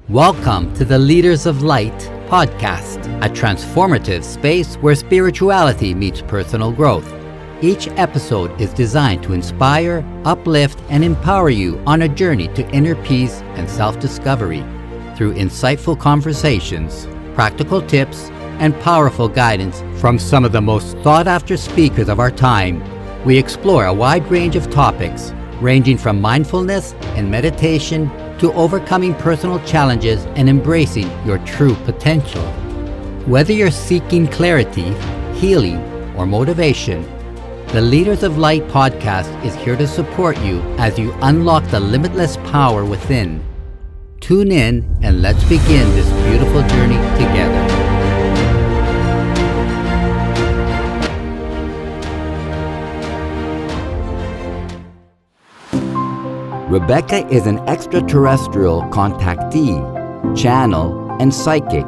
Welcome to the Leaders of Light podcast, a transformative space where spirituality meets personal growth. Each episode is designed to inspire, uplift, and empower you on a journey to inner peace and self-discovery. Through insightful conversations, practical tips, and powerful guidance from some of the most sought-after speakers of our time, we explore a wide range of topics, ranging from mindfulness and meditation to overcoming personal challenges and embracing your true potential. Whether you're seeking clarity, healing, or motivation, the Leaders of Light podcast is here to support you as you unlock the limitless power within. Tune in and let's begin this beautiful journey together. Rebecca is an extraterrestrial contactee, channel, and psychic,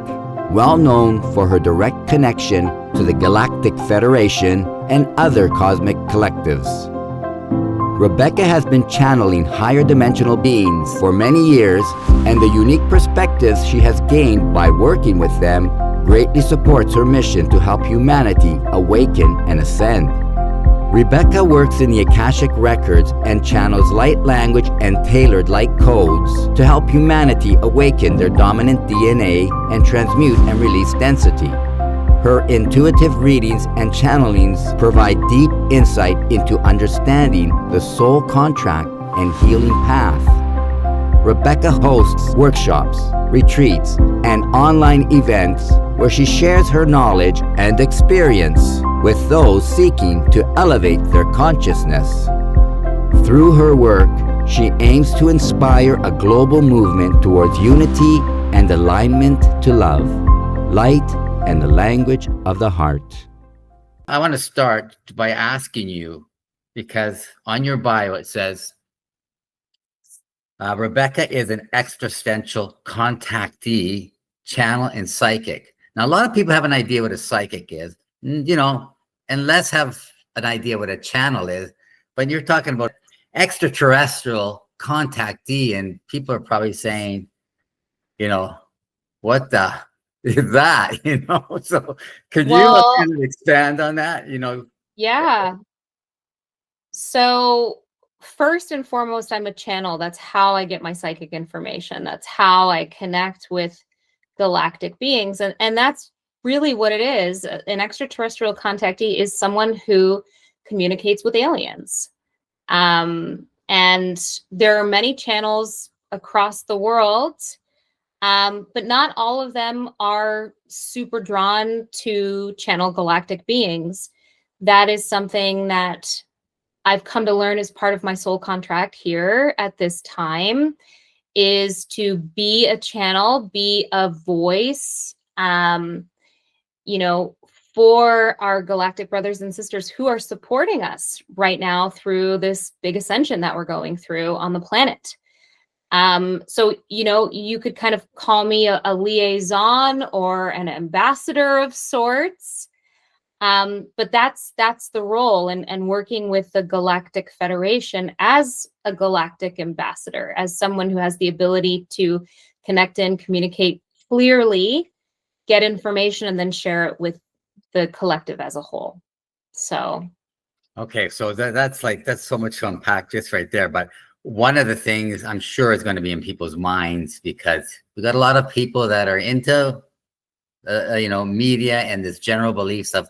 well known for her direct connection to the Galactic Federation and other cosmic collectives. Rebecca has been channeling higher dimensional beings for many years, and the unique perspectives she has gained by working with them greatly supports her mission to help humanity awaken and ascend. Rebecca works in the Akashic Records and channels light language and tailored light codes to help humanity awaken their dominant DNA and transmute and release density. Her intuitive readings and channelings provide deep insight into understanding the soul contract and healing path. Rebecca hosts workshops, retreats, and online events where she shares her knowledge and experience with those seeking to elevate their consciousness. Through her work, she aims to inspire a global movement towards unity and alignment to love, light, and the language of the heart. I want to start by asking you, because on your bio it says, Rebecca is an existential contactee, channel, and psychic. Now, a lot of people have an idea what a psychic is, and less have an idea what a channel is. But you're talking about extraterrestrial contactee, and people are probably saying, what the is that? So could you kind of expand on that? Yeah. So first and foremost, I'm a channel. That's how I get my psychic information. That's how I connect with galactic beings. And that's really what it is. An extraterrestrial contactee is someone who communicates with aliens. And there are many channels across the world, but not all of them are super drawn to channel galactic beings. That is something that I've come to learn as part of my soul contract here at this time, is to be a channel, be a voice, for our galactic brothers and sisters who are supporting us right now through this big ascension that we're going through on the planet. So, you could kind of call me a liaison or an ambassador of sorts. But that's the role, and working with the Galactic Federation as a galactic ambassador, as someone who has the ability to connect and communicate clearly, get information, and then share it with the collective as a whole. So. Okay. So that's so much to unpack just right there. But one of the things I'm sure is going to be in people's minds, because we got a lot of people that are into, media and this general beliefs of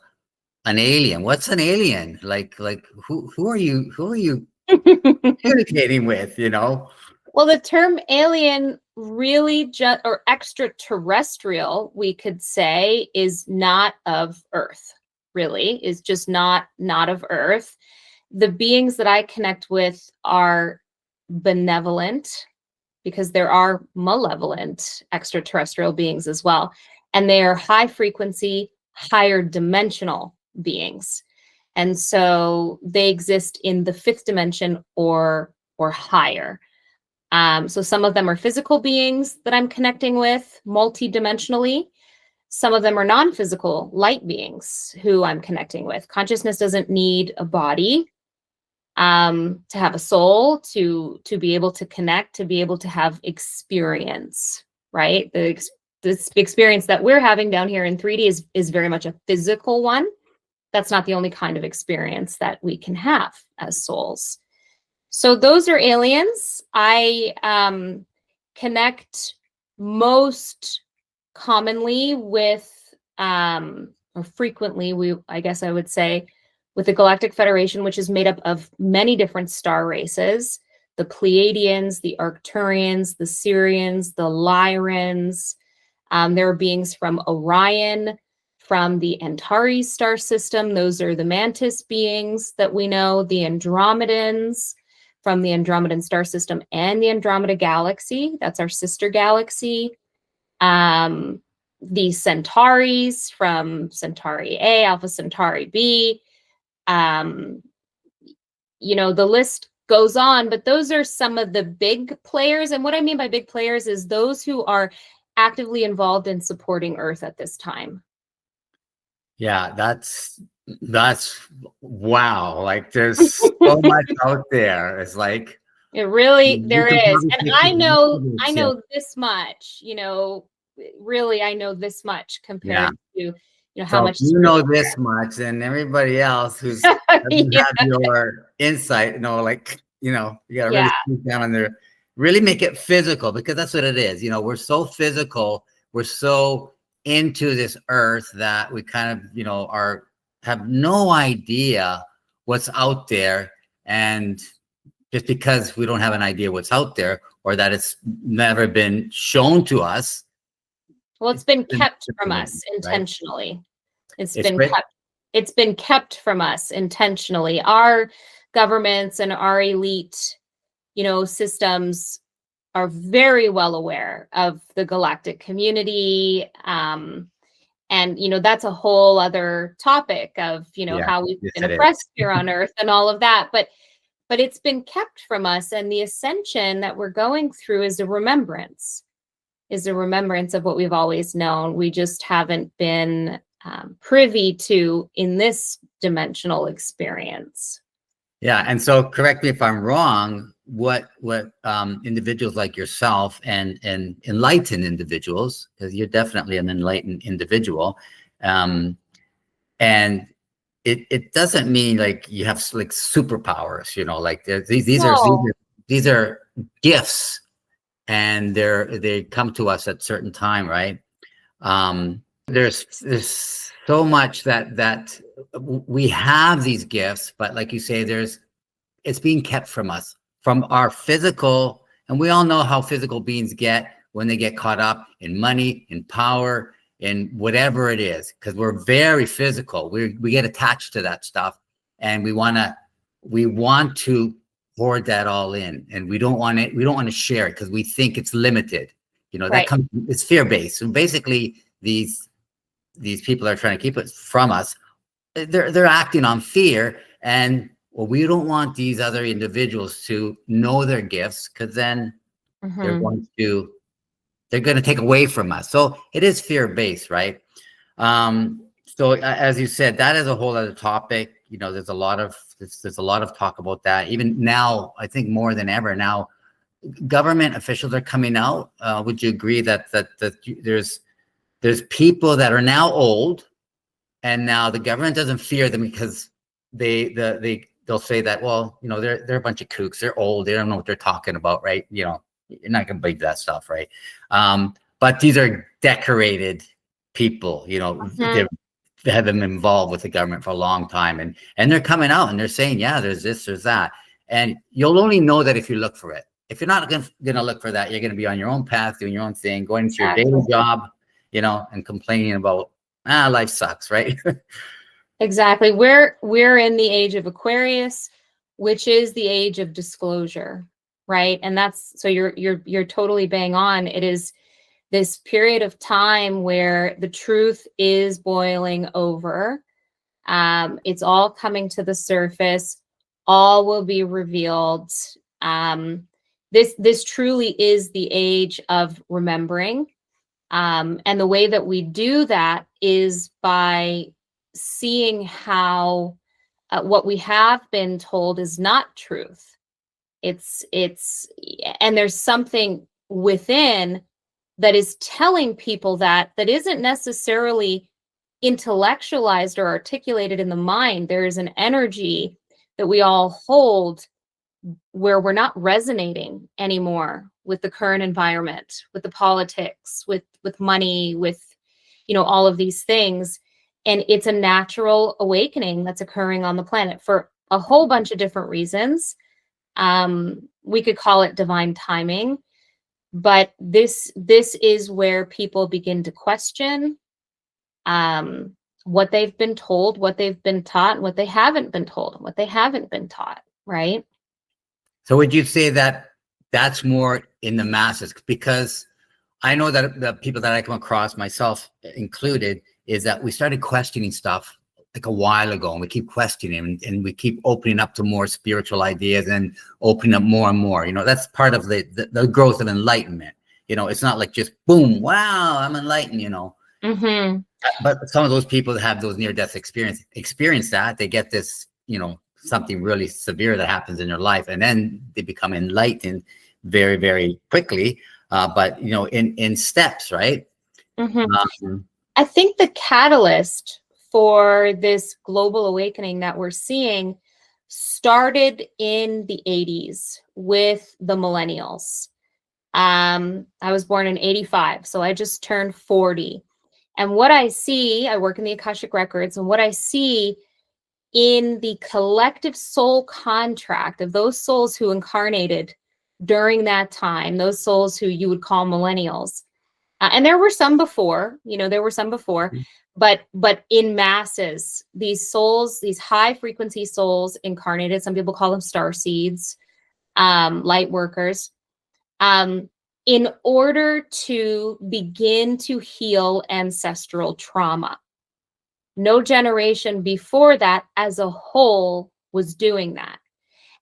an alien. What's an alien? Like who are you communicating with, Well, the term alien really or extraterrestrial, we could say, is not of Earth, really, is just not of Earth. The beings that I connect with are benevolent, because there are malevolent extraterrestrial beings as well. And they are high frequency, higher dimensional beings. And so they exist in the fifth dimension or higher. So some of them are physical beings that I'm connecting with multidimensionally. Some of them are non-physical light beings who I'm connecting with. Consciousness doesn't need a body to have a soul, to be able to connect, to be able to have experience, right? This experience that we're having down here in 3D is very much a physical one. That's not the only kind of experience that we can have as souls. So those are aliens. I connect most commonly with, or frequently, I guess I would say, with the Galactic Federation, which is made up of many different star races: the Pleiadians, the Arcturians, the Sirians, the Lyrans. There are beings from Orion, from the Antares star system. Those are the Mantis beings that we know, the Andromedans from the Andromedan star system and the Andromeda galaxy. That's our sister galaxy. The Centauris from Centauri A, Alpha Centauri B. The list goes on, but those are some of the big players. And what I mean by big players is those who are actively involved in supporting Earth at this time. Yeah, that's wow. Like there's so much out there. It's like There is. And I know yeah. this much, really I know this much compared to how So much you know this much, and everybody else who's doesn't have your insight, like you gotta really speak down on there, really make it physical, because that's what it is. We're so physical, we're so into this earth that we kind of have no idea what's out there. And just because we don't have an idea what's out there, or that it's never been shown to us, well, it's been kept from us intentionally. Right? It's been kept from us intentionally. Our governments and our elite systems are very well aware of the galactic community. And that's a whole other topic of how we've been oppressed here on Earth and all of that, but it's been kept from us. And the ascension that we're going through is a remembrance of what we've always known. We just haven't been privy to in this dimensional experience. Yeah, and so correct me if I'm wrong. What individuals like yourself and enlightened individuals, because you're definitely an enlightened individual, and it doesn't mean like you have like superpowers, like these are gifts, and they come to us at certain time, right? There's so much that we have these gifts, but like you say, it's being kept from us, from our physical, and we all know how physical beings get when they get caught up in money, in power, in whatever it is, because we're very physical. We get attached to that stuff, and we want to hoard that all in, and we don't want to share it because we think it's limited. That comes, it's fear-based. So basically these people are trying to keep it from us. They're acting on fear, and we don't want these other individuals to know their gifts, because then they're going to take away from us. So it is fear-based, right? So as you said, that is a whole other topic. There's a lot of talk about that. Even now, I think more than ever now, government officials are coming out. Would you agree that there's people that are now old, and now the government doesn't fear them because they'll say that, well, they're a bunch of kooks, they're old, they don't know what they're talking about, right? You're not gonna believe that stuff, right? But these are decorated people, they have been involved with the government for a long time, and they're coming out and they're saying, yeah, there's this, there's that. And you'll only know that if you look for it. If you're not gonna look for that, you're gonna be on your own path, doing your own thing, going to your daily job, and complaining about life sucks, right? Exactly. We're in the age of Aquarius, which is the age of disclosure, right? And that's, so you're totally bang on. It is this period of time where the truth is boiling over. It's all coming to the surface. All will be revealed. This truly is the age of remembering. And the way that we do that is by seeing how what we have been told is not truth. And there's something within that is telling people that isn't necessarily intellectualized or articulated in the mind. There is an energy that we all hold where we're not resonating anymore with the current environment, with the politics, with money, with, you know, all of these things. And it's a natural awakening that's occurring on the planet for a whole bunch of different reasons. We could call it divine timing, but this is where people begin to question what they've been told, what they've been taught, and what they haven't been told, and what they haven't been taught, right? So would you say that that's more in the masses? Because I know that the people that I come across, myself included, is that we started questioning stuff like a while ago, and we keep questioning, and we keep opening up to more spiritual ideas and opening up more and more. You know, that's part of the growth of enlightenment. You know, it's not like just boom, wow, I'm enlightened, you know. Mm-hmm. But some of those people that have those near-death experience that they get this, you know, something really severe that happens in their life, and then they become enlightened very, very quickly. But you know, in steps, right? Mm-hmm. I think the catalyst for this global awakening that we're seeing started in the 80s with the millennials. I was born in 85, so I just turned 40. And what I see, I work in the Akashic Records, and what I see in the collective soul contract of those souls who incarnated during that time, those souls who you would call millennials, and there were some before, you know, but in masses, these souls, these high frequency souls incarnated, some people call them star seeds, light workers, in order to begin to heal ancestral trauma. No generation before that as a whole was doing that.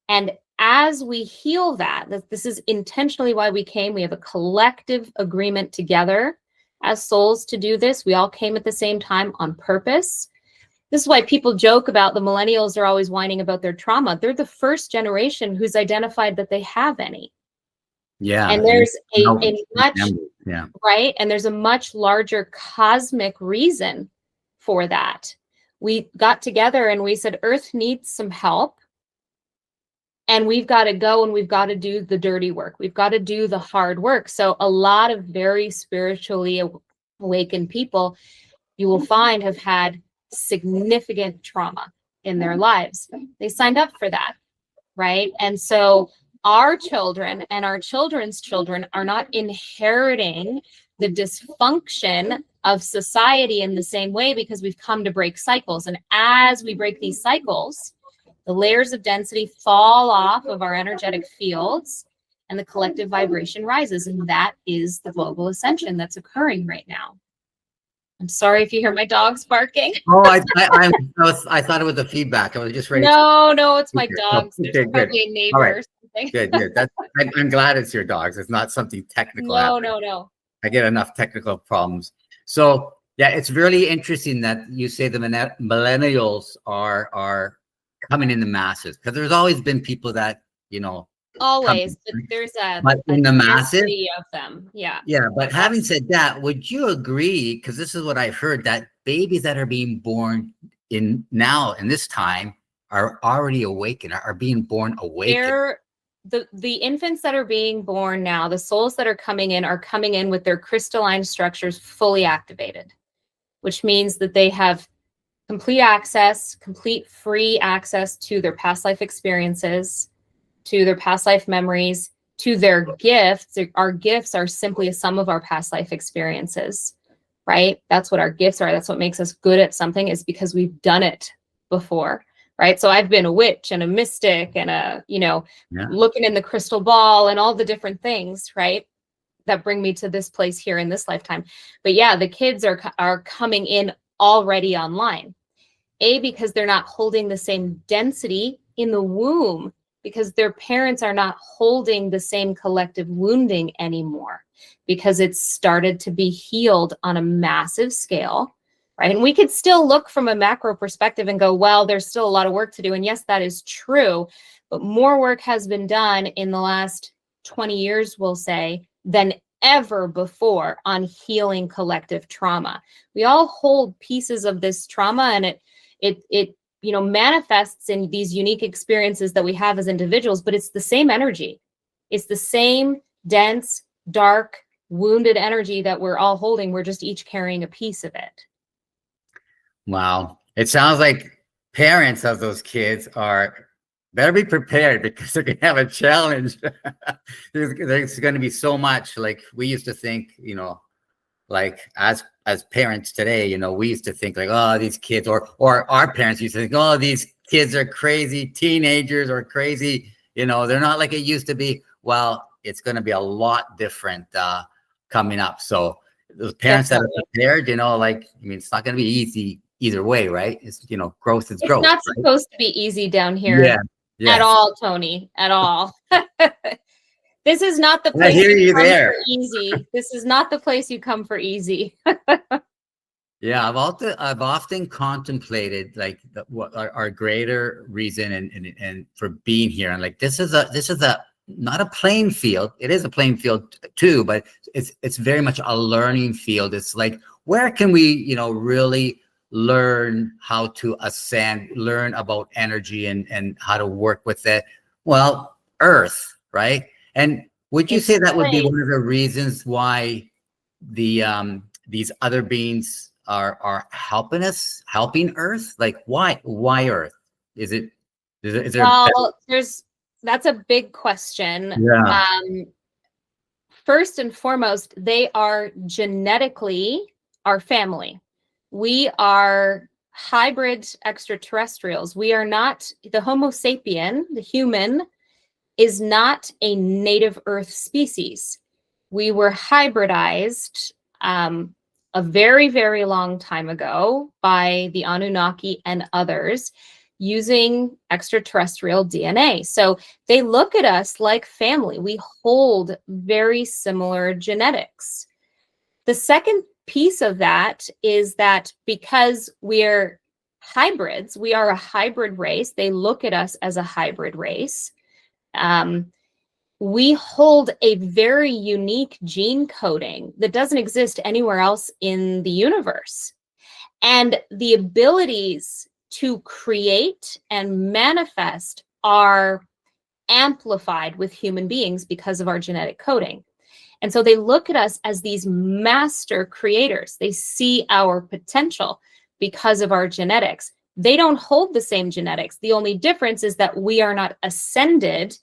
And as we heal that, this is intentionally why we came. We have a collective agreement together as souls to do this. We all came at the same time on purpose. This is why people joke about the millennials are always whining about their trauma. They're the first generation who's identified that they have any. Yeah. And there's a much, yeah, right? And there's a much larger cosmic reason for that. We got together and we said, Earth needs some help. And we've got to go and we've got to do the dirty work. We've got to do the hard work. So a lot of very spiritually awakened people, you will find, have had significant trauma in their lives. They signed up for that, right? And so our children and our children's children are not inheriting the dysfunction of society in the same way, because we've come to break cycles. And as we break these cycles, the layers of density fall off of our energetic fields and the collective vibration rises. And that is the global ascension that's occurring right now. I'm sorry if you hear my dogs barking. Oh, I thought it was the feedback. I was just ready. No, it's my dogs. Okay, There's probably a neighbor or something. Good. I'm glad it's your dogs. It's not something technical. No. I get enough technical problems. So yeah, it's really interesting that you say the millennials are coming in the masses, because there's always been people that, you know, always, but there's but in the masses of them. Yeah. But having said that, would you agree, because this is what I've heard, that babies that are being born in this time are already awakened, are being born awakened? The infants that are being born now, the souls that are coming in with their crystalline structures fully activated, which means that they have complete free access to their past life experiences, to their past life memories, to their gifts. Our gifts are simply a sum of our past life experiences, right? That's what our gifts are. That's what makes us good at something, is because we've done it before, right? So I've been a witch and a mystic and looking in the crystal ball and all the different things, right, that bring me to this place here in this lifetime. But yeah, the kids are coming in already online. Because they're not holding the same density in the womb, because their parents are not holding the same collective wounding anymore, because it's started to be healed on a massive scale, right? And we could still look from a macro perspective and go, well, there's still a lot of work to do. And yes, that is true, but more work has been done in the last 20 years, we'll say, than ever before on healing collective trauma. We all hold pieces of this trauma, and it manifests in these unique experiences that we have as individuals, but it's the same energy. It's the same dense, dark, wounded energy that we're all holding. We're just each carrying a piece of it. Wow. It sounds like parents of those kids better be prepared, because they're going to have a challenge. There's going to be so much. Like we used to think, like as parents today, we used to think like, oh, these kids, or our parents used to think, oh, these kids are crazy teenagers or crazy, they're not like it used to be. Well, it's going to be a lot different coming up. So those parents that are prepared, it's not going to be easy either way, right? It's, growth is growth. It's not supposed to be easy down here at all, Tony, at all. This is not the place you come for easy. This is not the place you come for easy. Yeah, I've often contemplated like what our greater reason and for being here, and like this is a not a playing field. It is a playing field too, but it's very much a learning field. It's like, where can we really learn how to ascend, learn about energy and how to work with it? Well, Earth, right? And would you say that would be one of the reasons why these other beings are helping Earth? Like why Earth? Is there well, that's a big question. Yeah. First and foremost, they are genetically our family. We are hybrid extraterrestrials. We are not the Homo sapien, the human is not a native Earth species. We were hybridized a very, very long time ago by the Anunnaki and others using extraterrestrial DNA. So they look at us like family. We hold very similar genetics. The second piece of that is that because we're hybrids, we are a hybrid race. They look at us as a hybrid race. We hold a very unique gene coding that doesn't exist anywhere else in the universe. And the abilities to create and manifest are amplified with human beings because of our genetic coding. And so they look at us as these master creators. They see our potential because of our genetics. They don't hold the same genetics. The only difference is that we are not ascended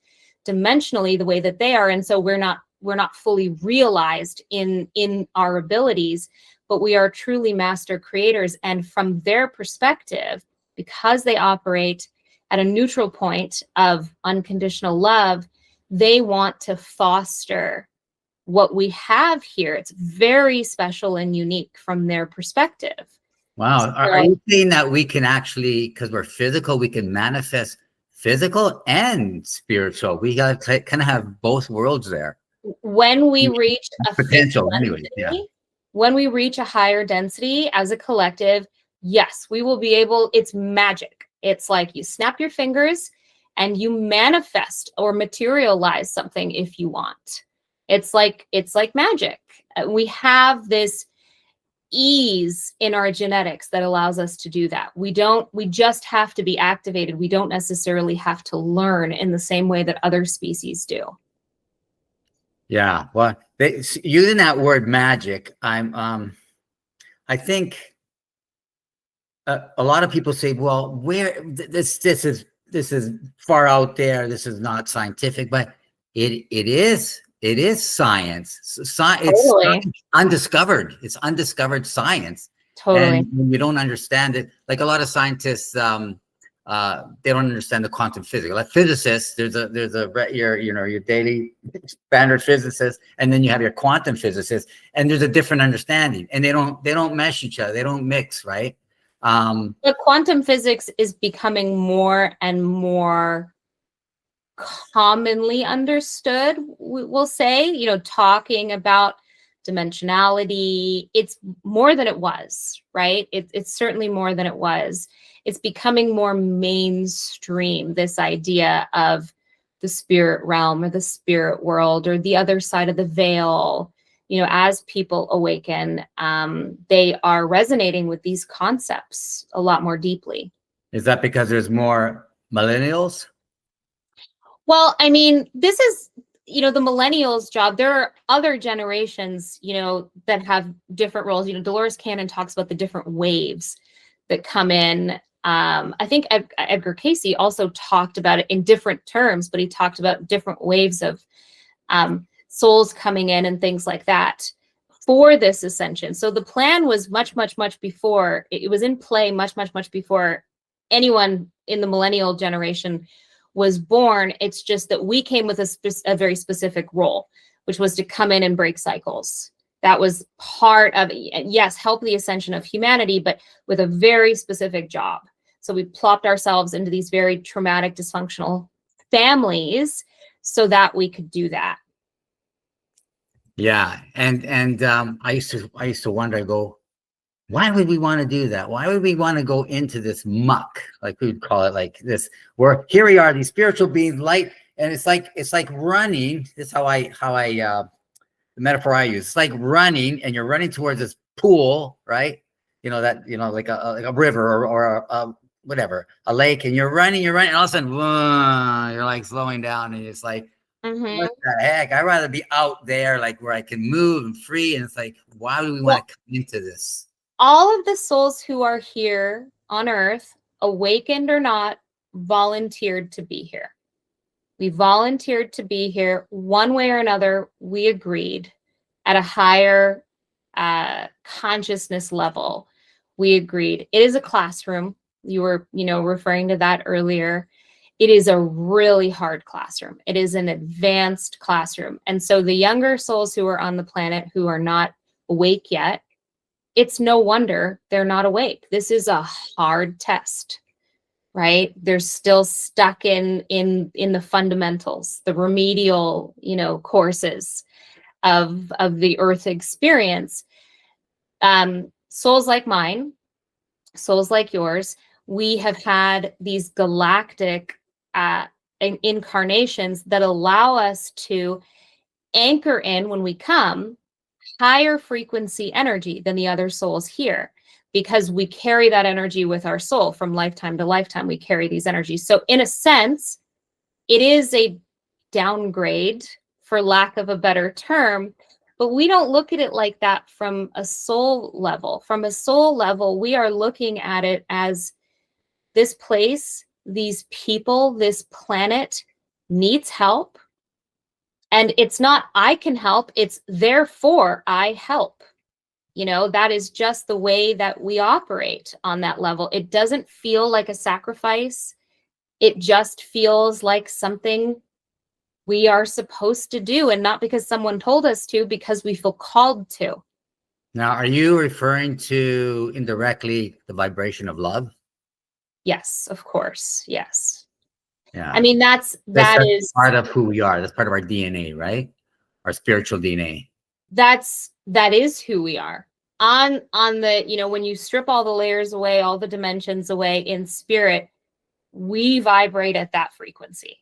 dimensionally the way that they are. And so we're not fully realized in our abilities, but we are truly master creators. And from their perspective, because they operate at a neutral point of unconditional love, they want to foster what we have here. It's very special and unique from their perspective. Wow. So, are you saying that we can actually, because we're physical, we can manifest physical and spiritual? We got to kind of have both worlds there. When we reach a potential anyway, when we reach a higher density as a collective, yes, we will be able, it's magic. It's like you snap your fingers and you manifest or materialize something if you want. It's like magic. We have this ease in our genetics that allows us to do that. We just have to be activated. We don't necessarily have to learn in the same way that other species do. Yeah. Well, using that word magic, I think a lot of people say, well, where this is far out there. This is not scientific, but it is science. It's undiscovered. It's undiscovered science. Totally. And you don't understand it. Like a lot of scientists, they don't understand the quantum physics. Like physicists, there's your daily standard physicist, and then you have your quantum physicist, and there's a different understanding, and they don't mesh each other. They don't mix, right? But quantum physics is becoming more and more commonly understood, we'll say, talking about dimensionality. It's more than it was, right? It's certainly more than it was. It's becoming more mainstream, this idea of the spirit realm or the spirit world or the other side of the veil. as people awaken, they are resonating with these concepts a lot more deeply. Is that because there's more millennials? Well, I mean, this is, the millennials' job. There are other generations, that have different roles. Dolores Cannon talks about the different waves that come in. I think Edgar Cayce also talked about it in different terms, but he talked about different waves of souls coming in and things like that for this ascension. So the plan was much, much, much before. It was in play much, much, much before anyone in the millennial generation was born. It's just that we came with a very specific role, which was to come in and break cycles. That was part of, yes, help the ascension of humanity, but with a very specific job. So we plopped ourselves into these very traumatic, dysfunctional families so that we could do that. Yeah, and I used to wonder. I go, why would we want to do that? Why would we want to go into this muck, like we would call it, like this? Where here we are, these spiritual beings, light, and it's like running. This is how I the metaphor I use. It's like running, and you're running towards this pool, right? Like a river or a whatever, a lake, and you're running, and all of a sudden, you're like slowing down, and it's like, what the heck? I'd rather be out there, like where I can move and free. And it's like, why do we want to come into this? All of the souls who are here on Earth, awakened or not, volunteered to be here. We volunteered to be here one way or another. We agreed at a higher consciousness level. We agreed. It is a classroom. You were, referring to that earlier. It is a really hard classroom. It is an advanced classroom. And so the younger souls who are on the planet who are not awake yet, it's no wonder they're not awake. This is a hard test, right? They're still stuck in the fundamentals, the remedial, courses of the Earth experience. Souls like mine, souls like yours, we have had these galactic incarnations that allow us to anchor in, when we come, higher frequency energy than the other souls here, because we carry that energy with our soul from lifetime to lifetime. We carry these energies. So in a sense, it is a downgrade, for lack of a better term, but we don't look at it like that from a soul level. From a soul level, we are looking at it as this place, these people, this planet needs help. And it's not I can help, it's therefore I help. That is just the way that we operate on that level. It doesn't feel like a sacrifice. It just feels like something we are supposed to do, and not because someone told us to, because we feel called to. Now, are you referring to indirectly the vibration of love? Yes, of course. Yes. Yeah. I mean, that is part of who we are. That's part of our DNA, right? Our spiritual DNA. That is who we are. On the, when you strip all the layers away, all the dimensions away in spirit, we vibrate at that frequency.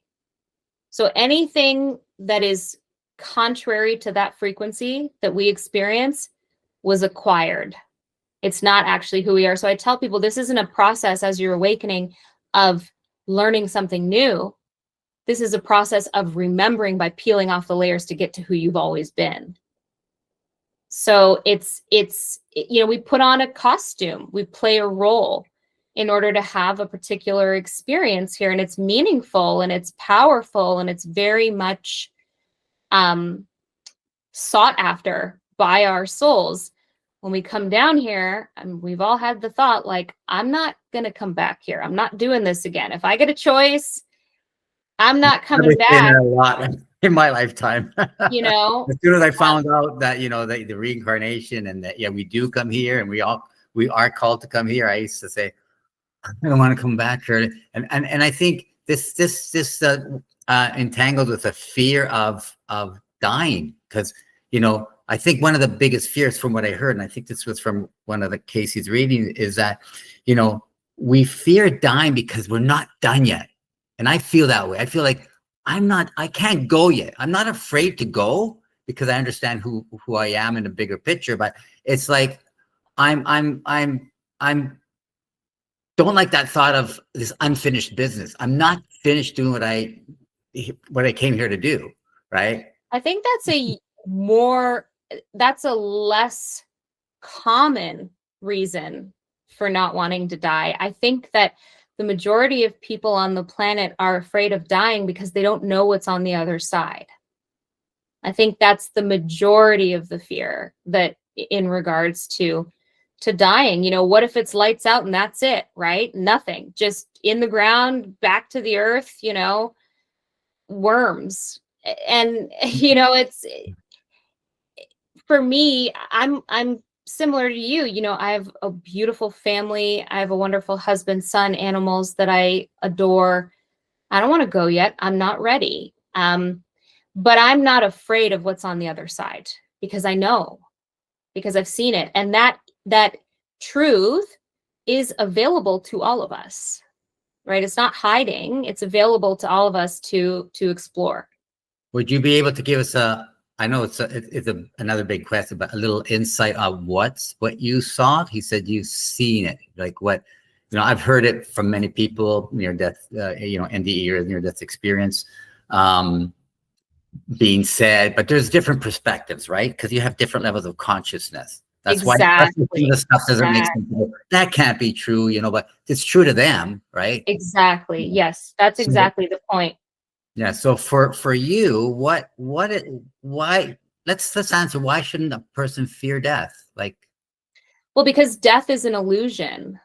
So anything that is contrary to that frequency that we experience was acquired. It's not actually who we are. So I tell people, this isn't a process as you're awakening of learning something new. This is a process of remembering by peeling off the layers to get to who you've always been. So it's we put on a costume, we play a role in order to have a particular experience here, and it's meaningful and it's powerful and it's very much sought after by our souls. When we come down here, and we've all had the thought, like, I'm not going to come back here. I'm not doing this again. If I get a choice, I'm not coming back. A lot in my lifetime. As soon as I found out that, the reincarnation and that, we do come here and we are called to come here, I used to say, I don't want to come back here. And I think this entangled with a fear of dying, because, I think one of the biggest fears, from what I heard, and I think this was from one of the Cayce's reading, is that, we fear dying because we're not done yet. And I feel that way. I feel like I can't go yet. I'm not afraid to go, because I understand who I am in the bigger picture. But it's like I'm don't like that thought of this unfinished business. I'm not finished doing what I came here to do, right? I think that's a less common reason for not wanting to die. I think that the majority of people on the planet are afraid of dying because they don't know what's on the other side. I think that's the majority of the fear that in regards to dying. You know, what if it's lights out and that's it, right? Nothing, just in the ground, back to the earth, you know, worms. And, you know, it's, for me, I'm similar to you. You know, I have a beautiful family. I have a wonderful husband, son, animals that I adore. I don't want to go yet. I'm not ready. But I'm not afraid of what's on the other side because I know, because I've seen it. And that truth is available to all of us, right? It's not hiding. It's available to all of us to explore. Would you be able to give us I know it's another big question, but a little insight on what you saw? He said you've seen it. Like what, you know, I've heard it from many people, near death, you know, NDE or near death experience being said, but there's different perspectives, right? Because you have different levels of consciousness. That's Exactly. why the stuff doesn't make sense. That can't be true, you know, but it's true to them, right? Exactly. Yes, that's exactly the point. Yeah. So for you, why? Let's answer. Why shouldn't a person fear death? Like, Well, because death is an illusion.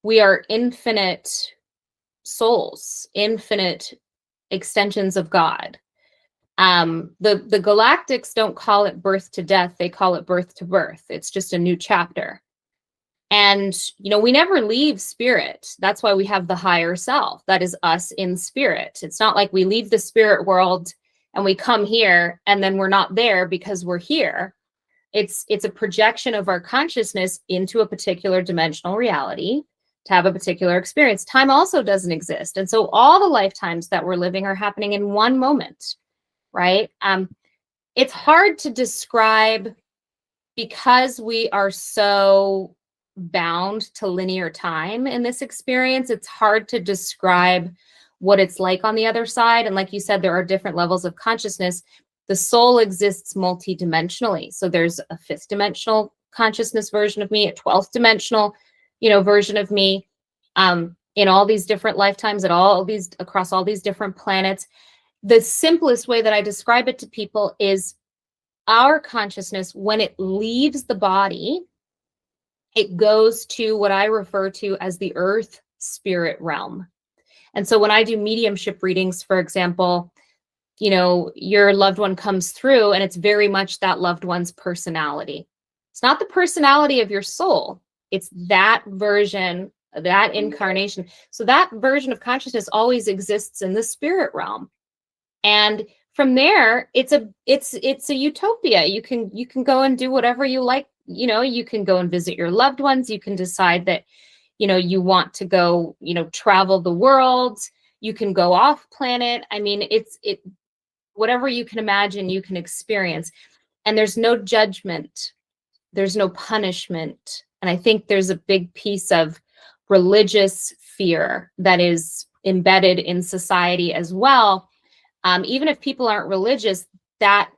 We are infinite souls, infinite extensions of God. The galactics don't call it birth to death. They call it birth to birth. It's just a new chapter. And, you know, we never leave spirit. That's why we have the higher self. That is us in spirit. It's not like we leave the spirit world and we come here and then we're not there because we're here. It's a projection of our consciousness into a particular dimensional reality to have a particular experience. Time also doesn't exist. And so all the lifetimes that we're living are happening in one moment, right? It's hard to describe because we are so bound to linear time in this experience. It's hard to describe what it's like on the other side. And like you said, there are different levels of consciousness. The soul exists multidimensionally. So there's a 5th dimensional consciousness version of me, a 12th dimensional, you know, version of me, in all these different lifetimes across all these different planets. The simplest way that I describe it to people is our consciousness, when it leaves the body, it goes to what I refer to as the earth spirit realm. And so when I do mediumship readings, for example, you know, your loved one comes through and it's very much that loved one's personality. It's not the personality of your soul. It's that version, that incarnation. So that version of consciousness always exists in the spirit realm. And from there, it's a utopia. You can go and do whatever you like. You know, you can go and visit your loved ones. You can decide that, you know, you want to go, you know, travel the world. You can go off planet. I mean, whatever you can imagine, you can experience. And there's no judgment. There's no punishment. And I think there's a big piece of religious fear that is embedded in society as well. Even if people aren't religious, that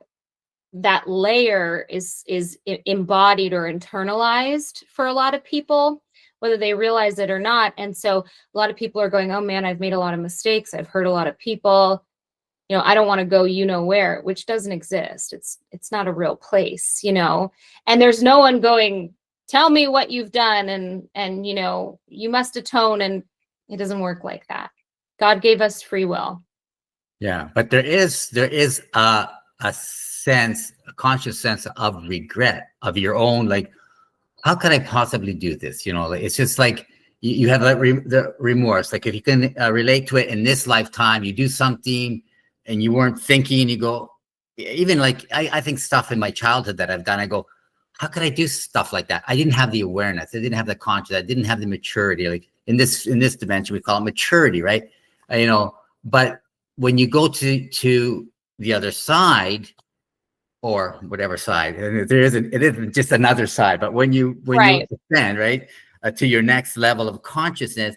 layer is embodied or internalized for a lot of people, whether they realize it or not. And so a lot of people are going, oh man, I've made a lot of mistakes. I've hurt a lot of people. You know, I don't want to go, you know where, which doesn't exist. It's not a real place, you know, and there's no one going, tell me what you've done. And, you know, you must atone. And it doesn't work like that. God gave us free will. Yeah, but there is a sense, a conscious sense of regret of your own, like, how could I possibly do this? You know, like, it's just like you have that the remorse. Like if you can relate to it in this lifetime, you do something and you weren't thinking, and you go, even like I think stuff in my childhood that I've done, I go, how could I do stuff like that? I didn't have the awareness, I didn't have the consciousness, I didn't have the maturity. Like in this dimension, we call it maturity, right? You know, but when you go to the other side, or whatever side. And there isn't, it isn't just another side, but when you Right. ascend, right, to your next level of consciousness,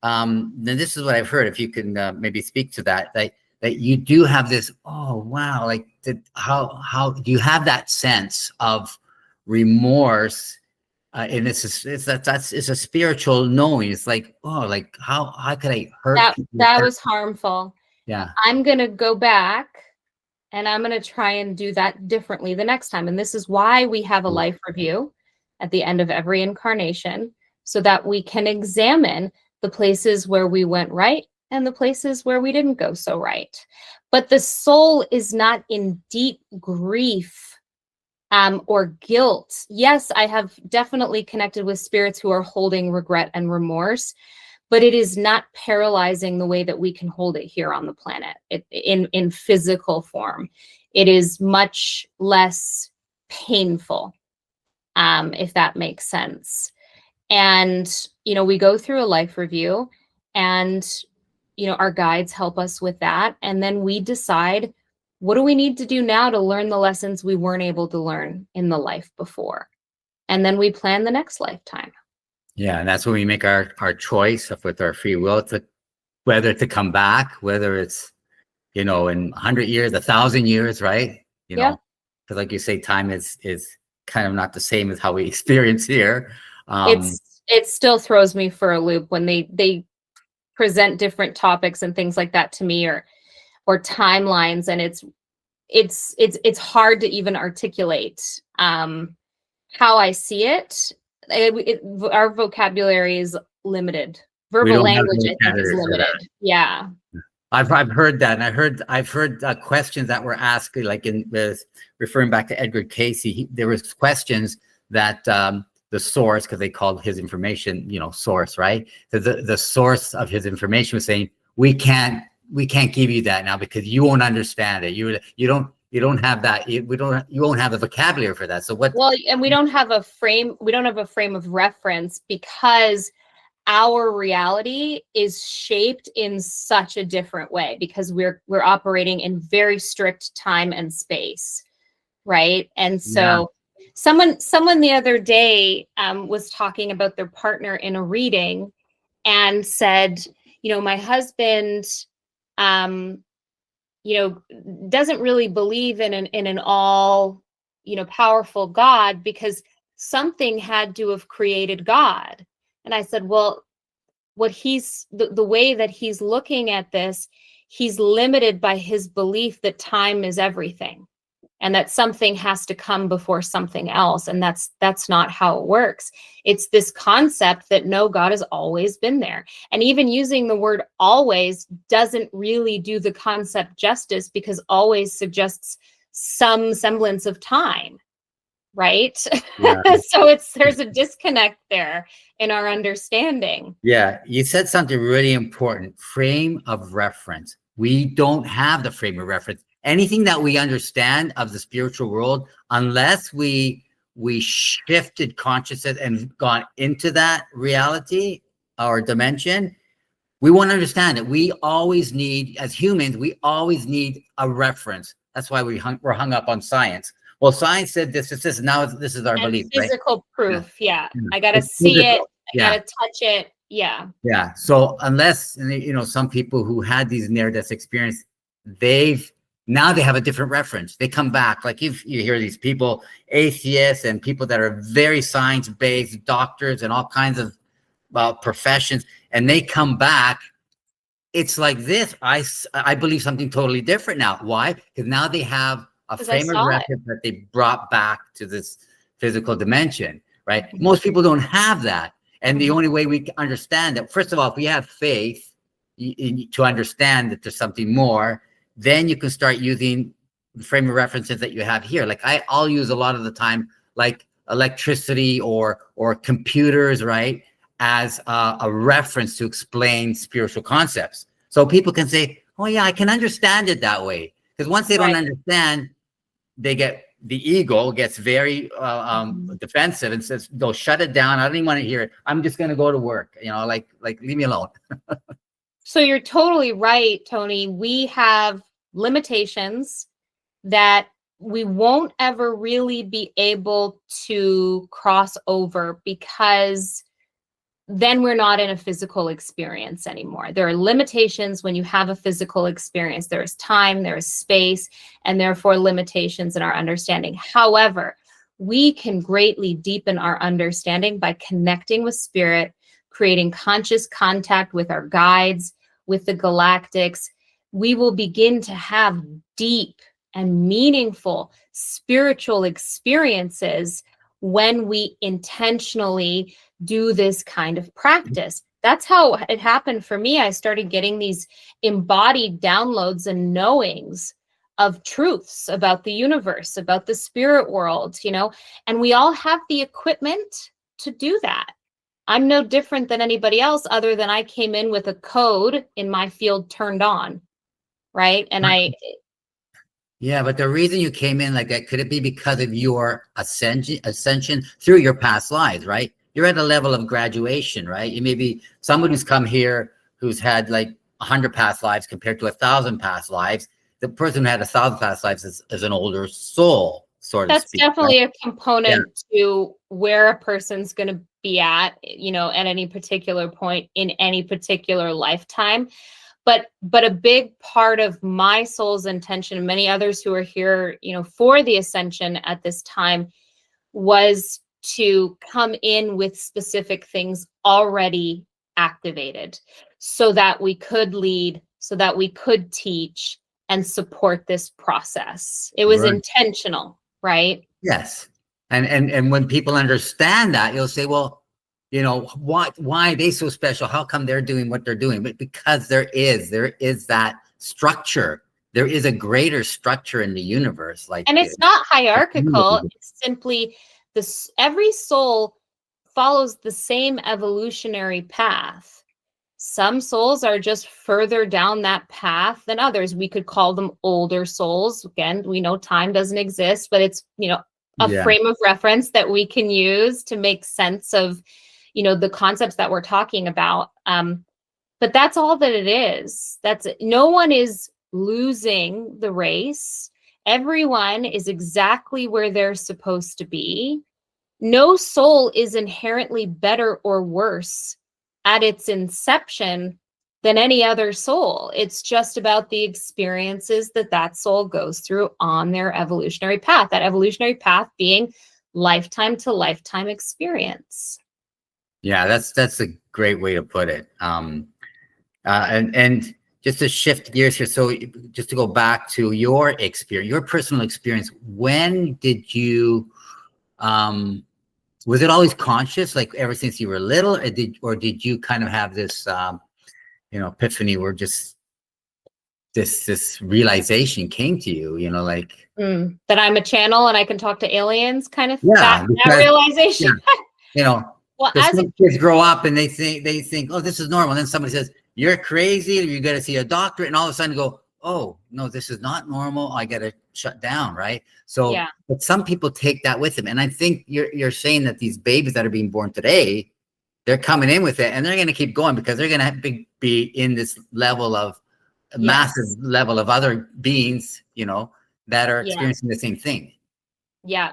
then this is what I've heard. If you can maybe speak to that, that you do have this, oh wow, like how do you have that sense of remorse? And it's a spiritual knowing. It's like, oh, like how could I hurt people? That was harmful. Yeah. I'm going to go back and I'm going to try and do that differently the next time. And this is why we have a life review at the end of every incarnation, so that we can examine the places where we went right and the places where we didn't go so right. But the soul is not in deep grief or guilt. Yes, I have definitely connected with spirits who are holding regret and remorse, but it is not paralyzing the way that we can hold it here on the planet in physical form. It is much less painful, if that makes sense. And, we go through a life review, and, our guides help us with that. And then we decide, what do we need to do now to learn the lessons we weren't able to learn in the life before? And then we plan the next lifetime. Yeah, and that's when we make our choice with our free will to whether to come back, whether it's, in 100 years, 1,000 years, right? Yeah. Because like you say, time is kind of not the same as how we experience here. It still throws me for a loop when they present different topics and things like that to me, or timelines, and it's hard to even articulate how I see it. Our vocabulary is limited. Verbal language, I think, is limited. Yeah. I've heard that, and I've heard questions that were asked, like referring back to Edgar Casey. There was questions that the source, because they called his information, source, right? The source of his information was saying, we can't give you that now because you won't understand it. You don't have that. You won't have the vocabulary for that. So what? Well, and we don't have a frame. We don't have a frame of reference because our reality is shaped in such a different way, because we're operating in very strict time and space, right? And so someone the other day was talking about their partner in a reading and said, my husband doesn't really believe in an all powerful God, because something had to have created God. And I said, well, what he's the way that he's looking at this, he's limited by his belief that time is everything, and that something has to come before something else. And that's not how it works. It's this concept that no, God has always been there. And even using the word always doesn't really do the concept justice, because always suggests some semblance of time, right? Yeah. So there's a disconnect there in our understanding. Yeah, you said something really important, frame of reference. We don't have the frame of reference. Anything that we understand of the spiritual world, unless we shifted consciousness and gone into that reality or dimension, we won't understand it. We always need, as humans, we always need a reference. That's why we're hung up on science. Well, science said this is this. Now this is our And belief. physical proof. Yeah. I got to It's see physical. it. I got to touch it. Yeah. Yeah. So unless, some people who had these near-death experience, now they have a different reference. They come back. Like if you hear these people, atheists and people that are very science-based, doctors and all kinds of professions, and they come back, it's like this. I believe something totally different now. Why? Because now they have a frame of reference that they brought back to this physical dimension, right? Mm-hmm. Most people don't have that. And the only way we can understand that, first of all, if we have faith to understand that there's something more, then you can start using the frame of references that you have here. Like I'll use a lot of the time, like electricity or computers, right? As a reference to explain spiritual concepts. So people can say, oh yeah, I can understand it that way. Because once they don't understand, the ego gets very defensive and says, no, shut it down. I don't even want to hear it. I'm just going to go to work. Like leave me alone. So you're totally right, Tony. We have limitations that we won't ever really be able to cross over, because then we're not in a physical experience anymore. There are limitations when you have a physical experience. There is time, there is space, and therefore limitations in our understanding. However, we can greatly deepen our understanding by connecting with spirit, creating conscious contact with our guides, with the galactics. We will begin to have deep and meaningful spiritual experiences when we intentionally do this kind of practice. That's how it happened for me. I started getting these embodied downloads and knowings of truths about the universe, about the spirit world, and we all have the equipment to do that. I'm no different than anybody else, other than I came in with a code in my field turned on, right? And Yeah, but the reason you came in like that, could it be because of your ascension through your past lives, right? You're at a level of graduation, right? You may be someone who's come here who's had like 100 past lives compared to 1,000 past lives. The person who had 1,000 past lives is an older soul, sort of. That's speak, definitely right? a component to where a person's going to be at any particular point in any particular lifetime. But a big part of my soul's intention, and many others who are here, for the ascension at this time, was to come in with specific things already activated, so that we could lead, so that we could teach and support this process. It was intentional, right? Yes. And when people understand that, you'll say, well, why are they so special? How come they're doing what they're doing? But because there is that structure. There is a greater structure in the universe. And it's not hierarchical. It's simply this: every soul follows the same evolutionary path. Some souls are just further down that path than others. We could call them older souls. Again, we know time doesn't exist, but it's, a frame of reference that we can use to make sense of, the concepts that we're talking about. But that's all that it is. No one is losing the race. Everyone is exactly where they're supposed to be. No soul is inherently better or worse at its inception than any other soul. It's just about the experiences that soul goes through on their evolutionary path, that evolutionary path being lifetime to lifetime experience. Yeah, that's a great way to put it. And just to shift gears here, so just to go back to your experience, your personal experience, when did you, was it always conscious, like ever since you were little, or did you kind of have this, epiphany where just this realization came to you, that I'm a channel and I can talk to aliens, kind of, yeah, that realization. Yeah, well, as some kids grow up and they think, oh, this is normal. And then somebody says, you're crazy, you got to see a doctor, and all of a sudden go, oh no, this is not normal. I got to shut down, right? So, yeah. But some people take that with them, and I think you're saying that these babies that are being born today, they're coming in with it, and they're going to keep going because they're going to be in this level of massive level of other beings, that are experiencing the same thing. Yeah.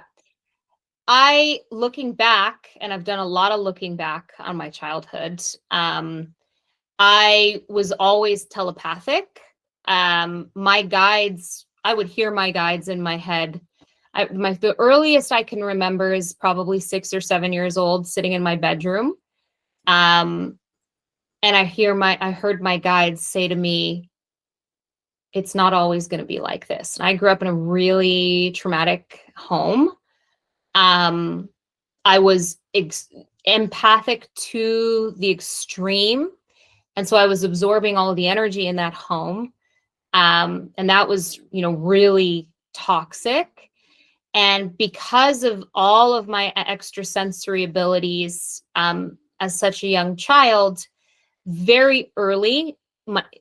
Looking back, and I've done a lot of looking back on my childhood, I was always telepathic. My guides, I would hear my guides in my head. The earliest I can remember is probably 6 or 7 years old, sitting in my bedroom. And I heard my guides say to me, it's not always going to be like this. And I grew up in a really traumatic home. I was empathic to the extreme. And so I was absorbing all of the energy in that home. And that was, really toxic. And because of all of my extrasensory abilities, as such a young child, very early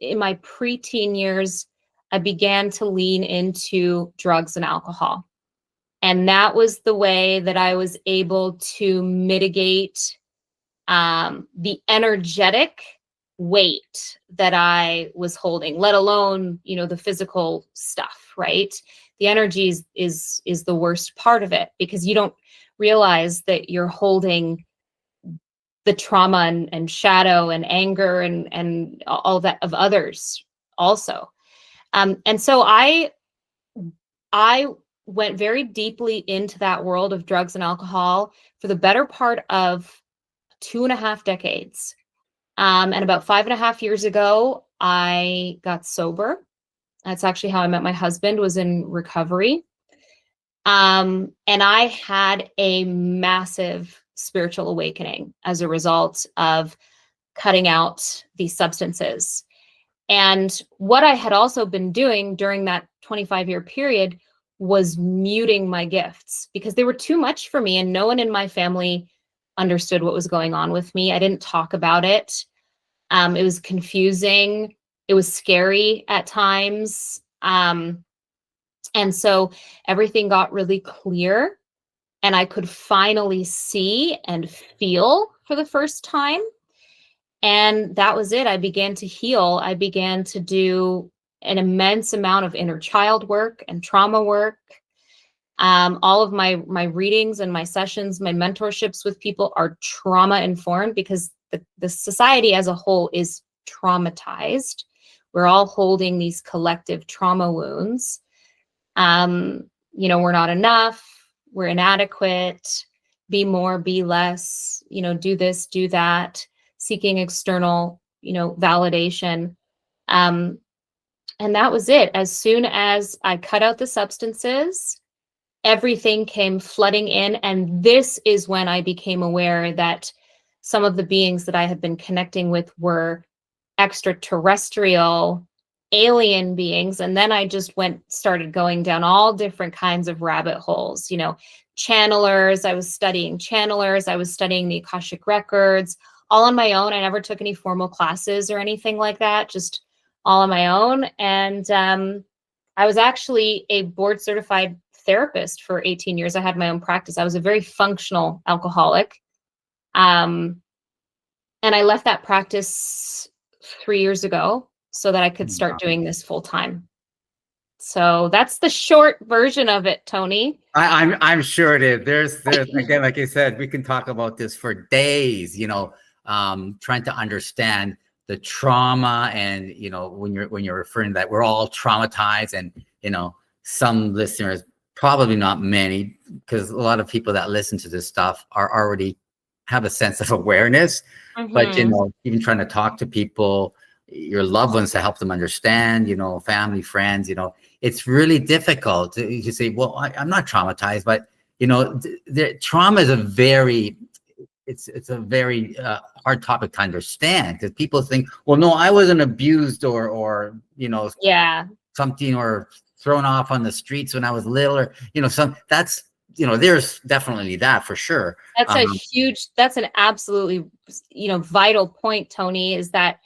in my preteen years, I began to lean into drugs and alcohol. And that was the way that I was able to mitigate the energetic weight that I was holding, let alone, the physical stuff, right? The energy is the worst part of it, because you don't realize that you're holding the trauma and shadow and anger and all that of others also. And so I went very deeply into that world of drugs and alcohol for the better part of 2.5 decades. And about 5.5 years ago, I got sober. That's actually how I met my husband, was in recovery. And I had a massive spiritual awakening as a result of cutting out these substances. And what I had also been doing during that 25-year period was muting my gifts, because they were too much for me, and no one in my family understood what was going on with me. I didn't talk about it. It was confusing. It was scary at times. And so everything got really clear, and I could finally see and feel for the first time. And that was it. I began to heal. I began to do an immense amount of inner child work and trauma work. All of my readings and my sessions, my mentorships with people are trauma informed, because the society as a whole is traumatized. We're all holding these collective trauma wounds. We're not enough. We're inadequate. Be more, be less. Do this, do that. Seeking external, validation. And that was it. As soon as I cut out the substances, everything came flooding in. And this is when I became aware that some of the beings that I had been connecting with were extraterrestrial, alien beings. And then I just started going down all different kinds of rabbit holes, channelers. I was studying channelers. I was studying the Akashic records, all on my own. I never took any formal classes or anything like that, just all on my own. And I was actually a board certified therapist for 18 years. I had my own practice. I was a very functional alcoholic. And I left that practice 3 years ago so that I could start doing this full time. So that's the short version of it, Tony. I'm sure it is. There's again, like you said, we can talk about this for days, trying to understand the trauma. And, when you're referring to that, we're all traumatized, and, some listeners, probably not many, because a lot of people that listen to this stuff are already have a sense of awareness. But, even trying to talk to people, your loved ones, to help them understand, family, friends, it's really difficult to say, well, I'm not traumatized, but, the trauma is a very hard topic to understand, because people think, well, no, I wasn't abused or something, or thrown off on the streets when I was little, or, that's, there's definitely that for sure. That's an absolutely, vital point, Tony, is that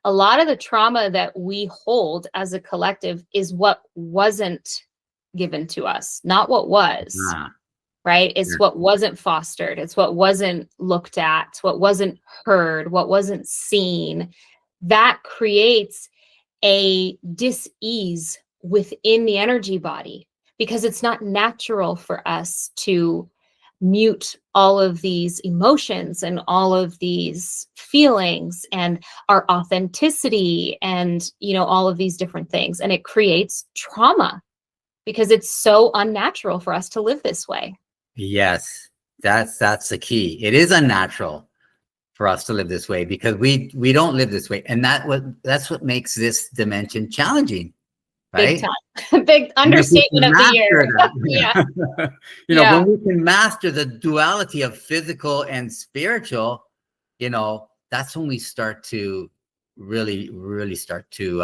a lot of the trauma that we hold as a collective is what wasn't given to us, not what was, right? It's what wasn't fostered. It's what wasn't looked at, what wasn't heard, what wasn't seen. That creates a dis-ease within the energy body, because it's not natural for us to mute all of these emotions and all of these feelings and our authenticity and, all of these different things. And it creates trauma because it's so unnatural for us to live this way. Yes, that's the key. It is unnatural for us to live this way, because we don't live this way. And that's what makes this dimension challenging. Right? Big time. Big understatement of the year. When we can master the duality of physical and spiritual, that's when we start to really start to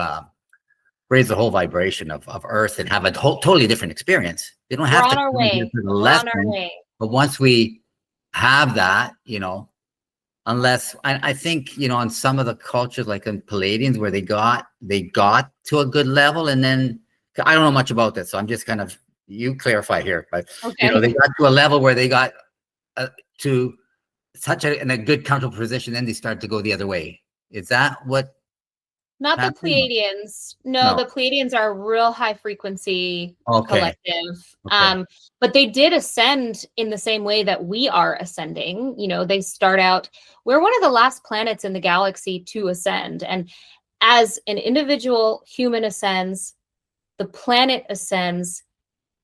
raise the whole vibration of Earth, and have a totally different experience. They don't have We're on our way. But once we have that, unless I think, on some of the cultures, like in Palladians, where they got to a good level, and then I don't know much about this, so I'm just kind of, you clarify here, but they got to a level where they got to such in a good comfortable position, then they start to go the other way. Is that what? Not the Passing? Pleiadians. No, No. the Pleiadians are a real high frequency Okay. collective. Okay. But they did ascend in the same way that we are ascending. You know, they start out, we're one of the last planets in the galaxy to ascend. And as an individual human ascends, the planet ascends,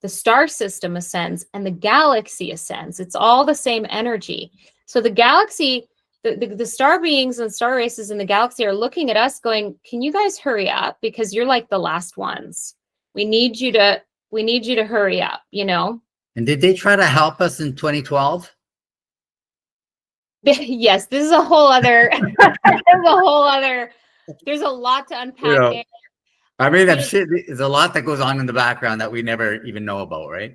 the star system ascends, and the galaxy ascends. It's all the same energy. So the galaxy, the star beings and star races in the galaxy are looking at us going, can you guys hurry up? Because you're like the last ones. We need you to hurry up, you know? And did they try to help us in 2012? Yes, this is a whole other, there's a lot to unpack there. I mean, there's a lot that goes on in the background that we never even know about, right?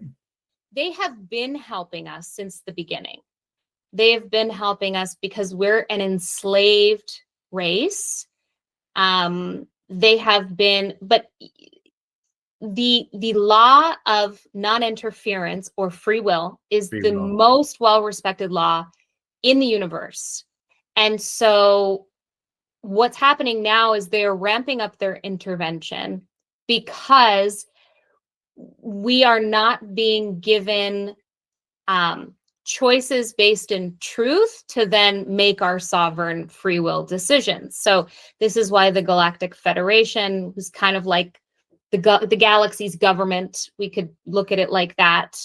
They have been helping us since the beginning. They have been helping us because we're an enslaved race. They have been, but the law of non-interference or free will is the most well-respected law in the universe. And so what's happening now is they're ramping up their intervention because we are not being given choices based in truth to then make our sovereign free will decisions. So this is why the Galactic Federation, who's kind of like the galaxy's government, we could look at it like that,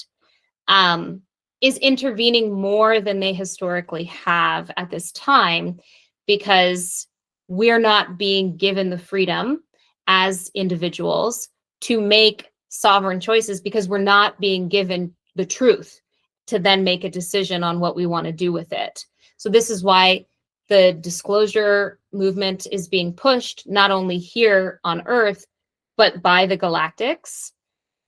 is intervening more than they historically have at this time, because we're not being given the freedom as individuals to make sovereign choices, because we're not being given the truth to then make a decision on what we want to do with it. So this is why the disclosure movement is being pushed, not only here on Earth, but by the galactics.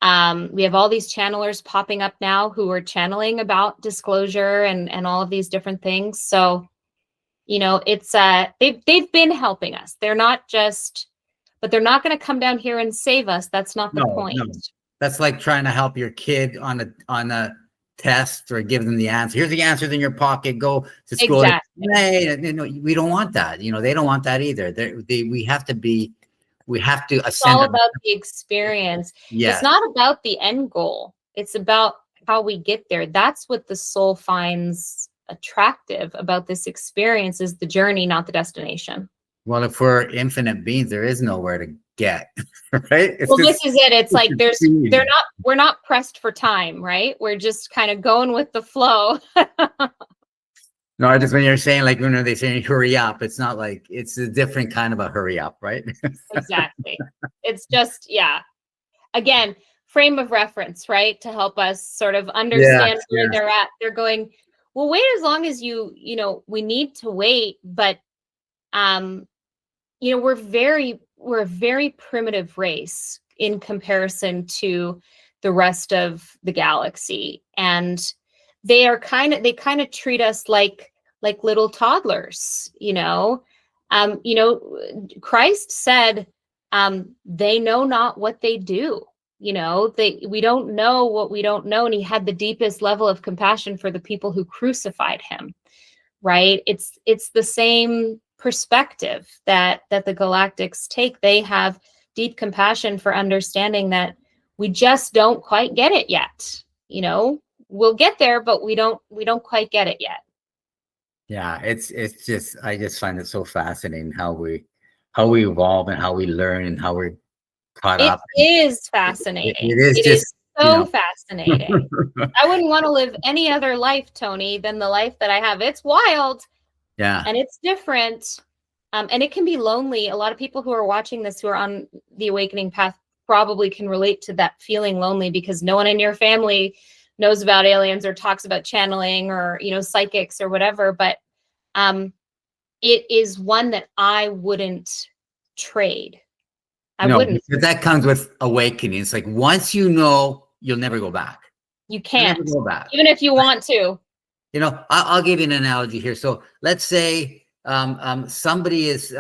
We have all these channelers popping up now who are channeling about disclosure and all of these different things. So, you know, it's they've been helping us. They're not just, but they're not going to come down here and save us. That's not the point. No. That's like trying to help your kid on a test or give them the answer. Here's the answers in your pocket. Go to school. Exactly. No, we don't want that. You know, they don't want that either. We have to ascend. It's all about the experience. Yeah. It's not about the end goal. It's about how we get there. That's what the soul finds attractive about this experience, is the journey, not the destination. Well, if we're infinite beings, there is nowhere to get, right? Well, this is it. It's like we're not pressed for time, right? We're just kind of going with the flow. No, I just, when you're saying, like, when they say hurry up, it's not like, it's a different kind of a hurry up, right? Exactly. It's just, yeah. Again, frame of reference, right? To help us sort of understand where they're at. They're going, well, wait as long as you know, we need to wait, but you know, we're a very primitive race in comparison to the rest of the galaxy. And they kind of treat us like little toddlers, you know. Christ said, they know not what they do. You know, we don't know what we don't know. And he had the deepest level of compassion for the people who crucified him, right? It's the same perspective that the galactics take. They have deep compassion for understanding that we just don't quite get it yet. You know, we'll get there, but we don't quite get it yet. Yeah, it's just, I just find it so fascinating how we evolve and how we learn and how we're caught up. It is fascinating. It is so fascinating. I wouldn't want to live any other life, Tony, than the life that I have. It's wild. Yeah. And it's different. And it can be lonely. A lot of people who are watching this, who are on the awakening path, probably can relate to that feeling lonely, because no one in your family knows about aliens or talks about channeling or, you know, psychics or whatever. But it is one that I wouldn't trade. I wouldn't. But that comes with awakening. It's like, once you know, you'll never go back. You can't. You'll never go back. Even if you want to. You know, I'll give you an analogy here. So let's say somebody is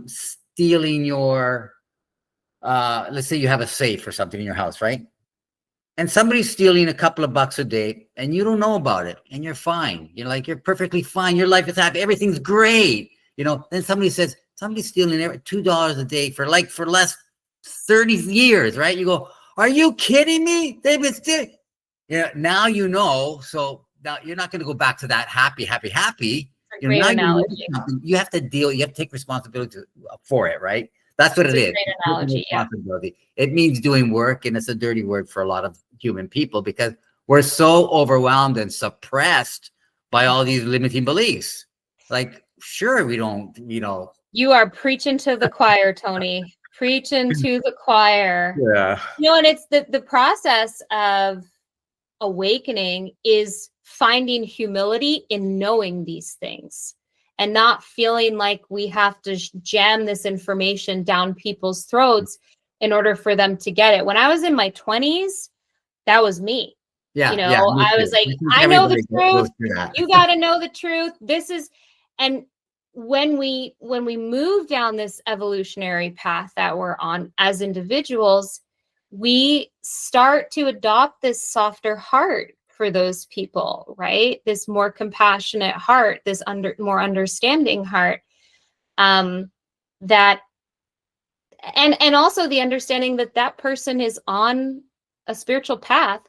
stealing your, let's say you have a safe or something in your house, right? And somebody's stealing a couple of bucks a day and you don't know about it and you're fine. You're like, you're perfectly fine. Your life is happy. Everything's great. You know, then somebody says, somebody's stealing $2 a day for less 30 years, right? You go, are you kidding me? They've been stealing. Yeah, now you know. So now you're not going to go back to that happy. Great Now analogy. you have to deal. You have to take responsibility for it, right? That's what it is. Great analogy. Yeah. It means doing work, and it's a dirty word for a lot of human people because we're so overwhelmed and suppressed by all these limiting beliefs. Like, sure, we don't, You are preaching to the choir, Tony. Preaching to the choir. Yeah. And it's the process of awakening is finding humility in knowing these things and not feeling like we have to jam this information down people's throats in order for them to get it. When I was in my 20s, that was me. Yeah. I was like, I know the truth. You got to know the truth. And when we move down this evolutionary path that we're on as individuals, we start to adopt this softer heart for those people, right? This more compassionate heart, this more understanding heart, that, and also the understanding that that person is on a spiritual path,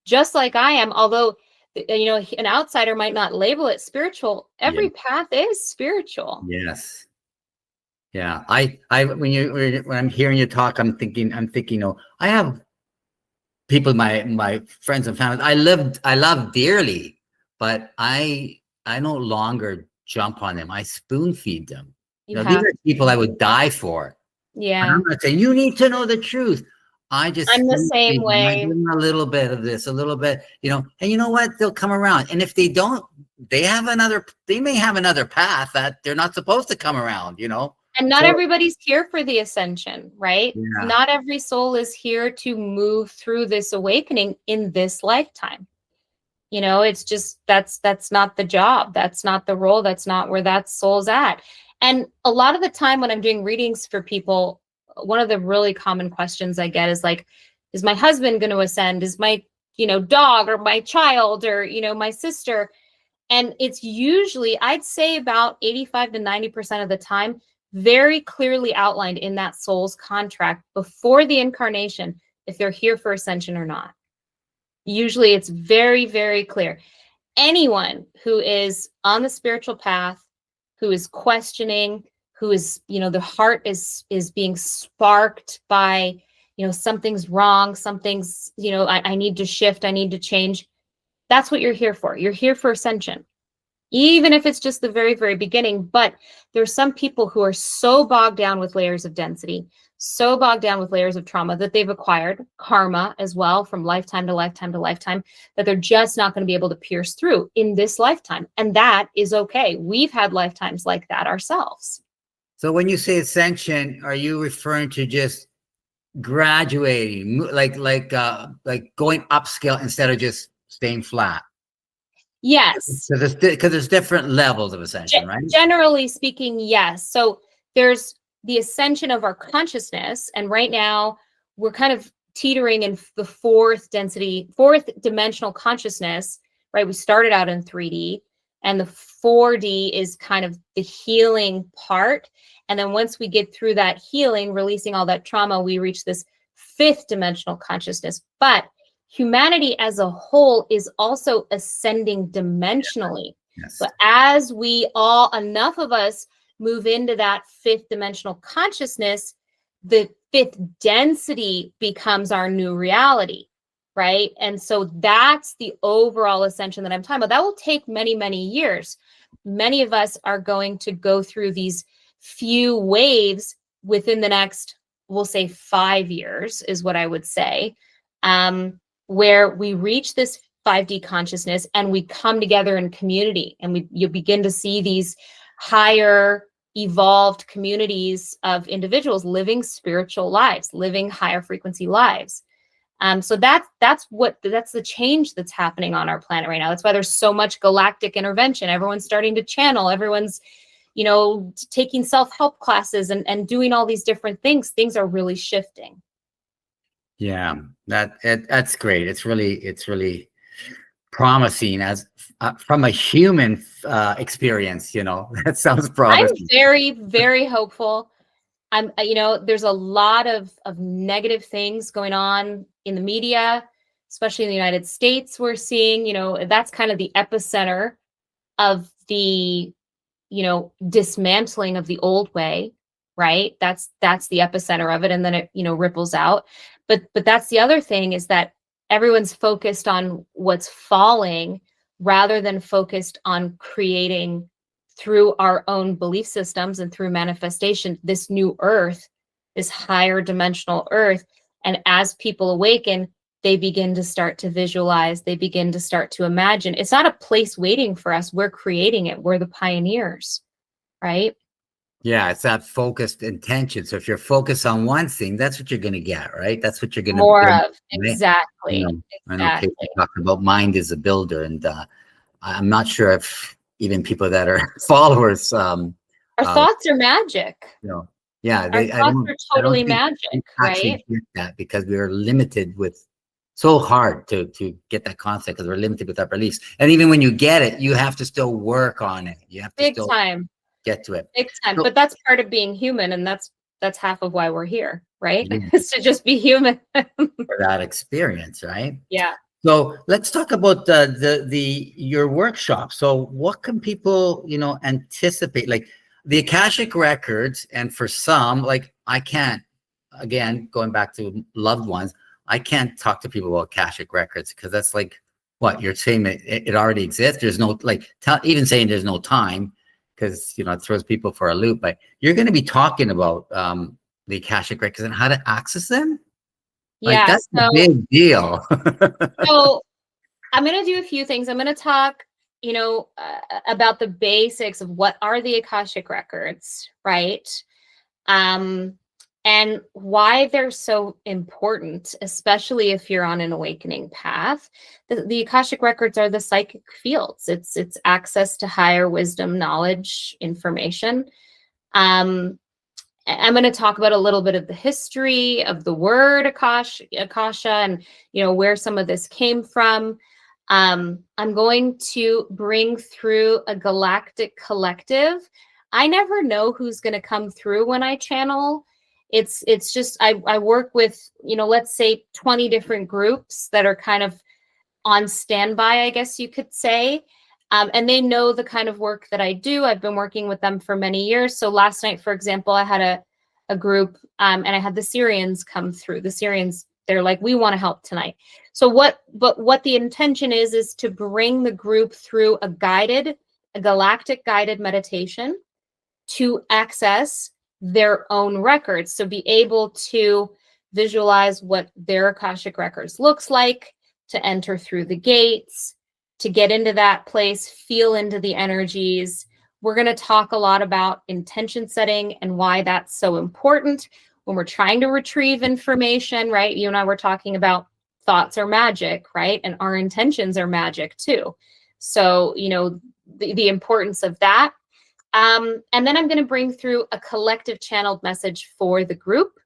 just like I am. Although, an outsider might not label it spiritual. Every path is spiritual. Yes. Yeah. When I'm hearing you talk, I'm thinking, I have people, my friends and family, I love dearly, but I no longer jump on them. I spoon feed them. These are people I would die for. Yeah. And I'm not saying you need to know the truth. I'm the same way. A little bit of this, a little bit, and you know what? They'll come around. And if they don't, they may have another path that they're not supposed to come around, And not everybody's here for the ascension, right? Yeah. Not every soul is here to move through this awakening in this lifetime. It's just, that's not the job. That's not the role. That's not where that soul's at. And a lot of the time when I'm doing readings for people, one of the really common questions I get is like, is my husband going to ascend? Is my, dog or my child or, my sister? And it's usually, I'd say about 85 to 90% of the time, very clearly outlined in that soul's contract before the incarnation, if they're here for ascension or not. Usually it's very, very clear. Anyone who is on the spiritual path, who is questioning, who is, the heart is being sparked by, something's wrong, something's, I need to shift, I need to change. That's what you're here for. You're here for ascension, even if it's just the very, very beginning. But there's some people who are so bogged down with layers of density, so bogged down with layers of trauma that they've acquired karma as well from lifetime to lifetime to lifetime, that they're just not going to be able to pierce through in this lifetime. And that is okay. We've had lifetimes like that ourselves. So when you say ascension, are you referring to just graduating, like going upscale instead of just staying flat? Yes. Because there's different levels of ascension, right? Generally speaking, yes. So there's the ascension of our consciousness. And right now we're kind of teetering in the fourth dimensional consciousness, right? We started out in 3D, and the 4D is kind of the healing part. And then once we get through that healing, releasing all that trauma, we reach this fifth dimensional consciousness. But humanity as a whole is also ascending dimensionally. Yes. So as enough of us move into that fifth dimensional consciousness, the fifth density becomes our new reality, right? And so that's the overall ascension that I'm talking about. That will take many, many years. Many of us are going to go through these few waves within the next, we'll say 5 years is what I would say, where we reach this 5D consciousness and we come together in community, and you begin to see these higher evolved communities of individuals living spiritual lives, living higher frequency lives. So that's the change that's happening on our planet right now. That's why there's so much galactic intervention. Everyone's starting to channel. Everyone's, taking self-help classes and doing all these different things. Things are really shifting. Yeah, that's great. It's really promising as from a human experience. That sounds I'm promising. very, very hopeful. There's a lot of negative things going on in the media, especially in the United States. We're seeing, that's kind of the epicenter of the, dismantling of the old way, right? That's the epicenter of it. And then it, ripples out. But that's the other thing, is that everyone's focused on what's falling rather than focused on creating, through our own belief systems and through manifestation, this new earth, this higher dimensional earth. And as people awaken, they begin to start to visualize, they begin to start to imagine. It's not a place waiting for us. We're creating it. We're the pioneers, right? Yeah, it's that focused intention. So if you're focused on one thing, that's what you're going to get, right? That's what you're going to more build, of. Exactly. I know people talk about mind as a builder, and I'm not sure if even people that are followers, Our thoughts are magic. Yeah, Our thoughts are totally magic, right? Get that, because we are limited with, so hard to get that concept, because we're limited with our beliefs. And even when you get it, you have to still work on it. You have to Big still time. Get to it. Big time. So, but that's part of being human, and that's half of why we're here, right? Yeah. It's to just be human. For that experience, right? Yeah. So let's talk about your workshop. So what can people, anticipate? Like the Akashic records, and for some, like I can't, again, going back to loved ones, I can't talk to people about Akashic records, because that's like, what you're saying, it already exists. There's no, like, even saying there's no time, because, it throws people for a loop. But you're going to be talking about the Akashic records and how to access them. Like, that's a big deal. So I'm going to do a few things. I'm going to talk, about the basics of what are the Akashic records, right? And why they're so important, especially if you're on an awakening path. The Akashic records are the psychic fields. It's access to higher wisdom, knowledge, information. I'm going to talk about a little bit of the history of the word Akasha, and where some of this came from. I'm going to bring through a galactic collective. I never know who's going to come through when I channel. It's just I work with, let's say 20 different groups that are kind of on standby, I guess you could say. And they know the kind of work that I do. I've been working with them for many years. So last night, for example, I had a group and I had the Syrians come through. The Syrians, they're like, we want to help tonight. So what the intention is to bring the group through a galactic guided meditation to access their own records. So be able to visualize what their Akashic records looks like, to enter through the gates, to get into that place, feel into the energies. We're going to talk a lot about intention setting and why that's so important when we're trying to retrieve information, right? You and I were talking about thoughts are magic, right? And our intentions are magic too. So, the importance of that. And then I'm going to bring through a collective channeled message for the group,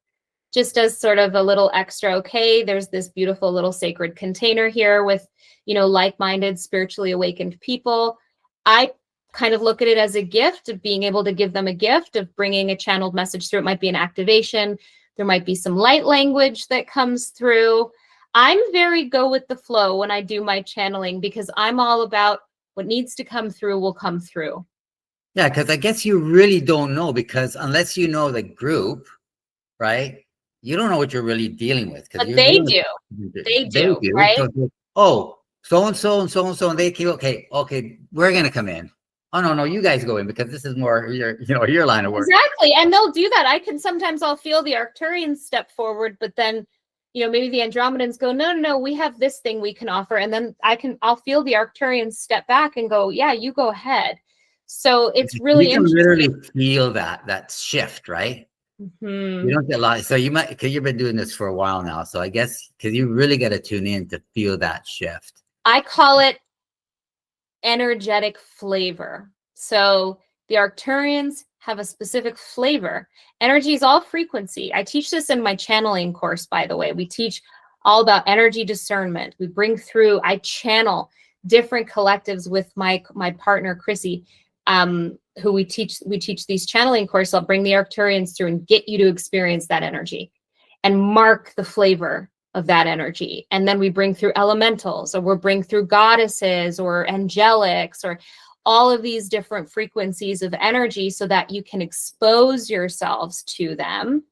just as sort of a little extra. Okay, there's this beautiful little sacred container here with, like-minded, spiritually awakened people. I kind of look at it as a gift of being able to give them a gift of bringing a channeled message through. It might be an activation. There might be some light language that comes through. I'm very go with the flow when I do my channeling, because I'm all about what needs to come through will come through. Yeah, because I guess you really don't know, because unless you know the group, right, you don't know what you're really dealing with. But they do. They do, right? So, so-and-so and so-and-so, and they keep, okay, we're going to come in. Oh, no, you guys go in, because this is more your line of work. Exactly, and they'll do that. I'll feel the Arcturians step forward, but then, maybe the Andromedans go, no, we have this thing we can offer. And then I'll feel the Arcturians step back and go, yeah, you go ahead. So it's really interesting. You can literally feel that shift, right? Mm-hmm. You don't get a lot. So you might, because you've been doing this for a while now. So I guess, because you really got to tune in to feel that shift. I call it energetic flavor. So the Arcturians have a specific flavor. Energy is all frequency. I teach this in my channeling course, by the way. We teach all about energy discernment. We bring through, I channel different collectives with my partner Chrissy, who we teach these channeling courses. I'll bring the Arcturians through and get you to experience that energy and mark the flavor of that energy. And then we bring through elementals, or we'll bring through goddesses or angelics, or all of these different frequencies of energy, so that you can expose yourselves to them,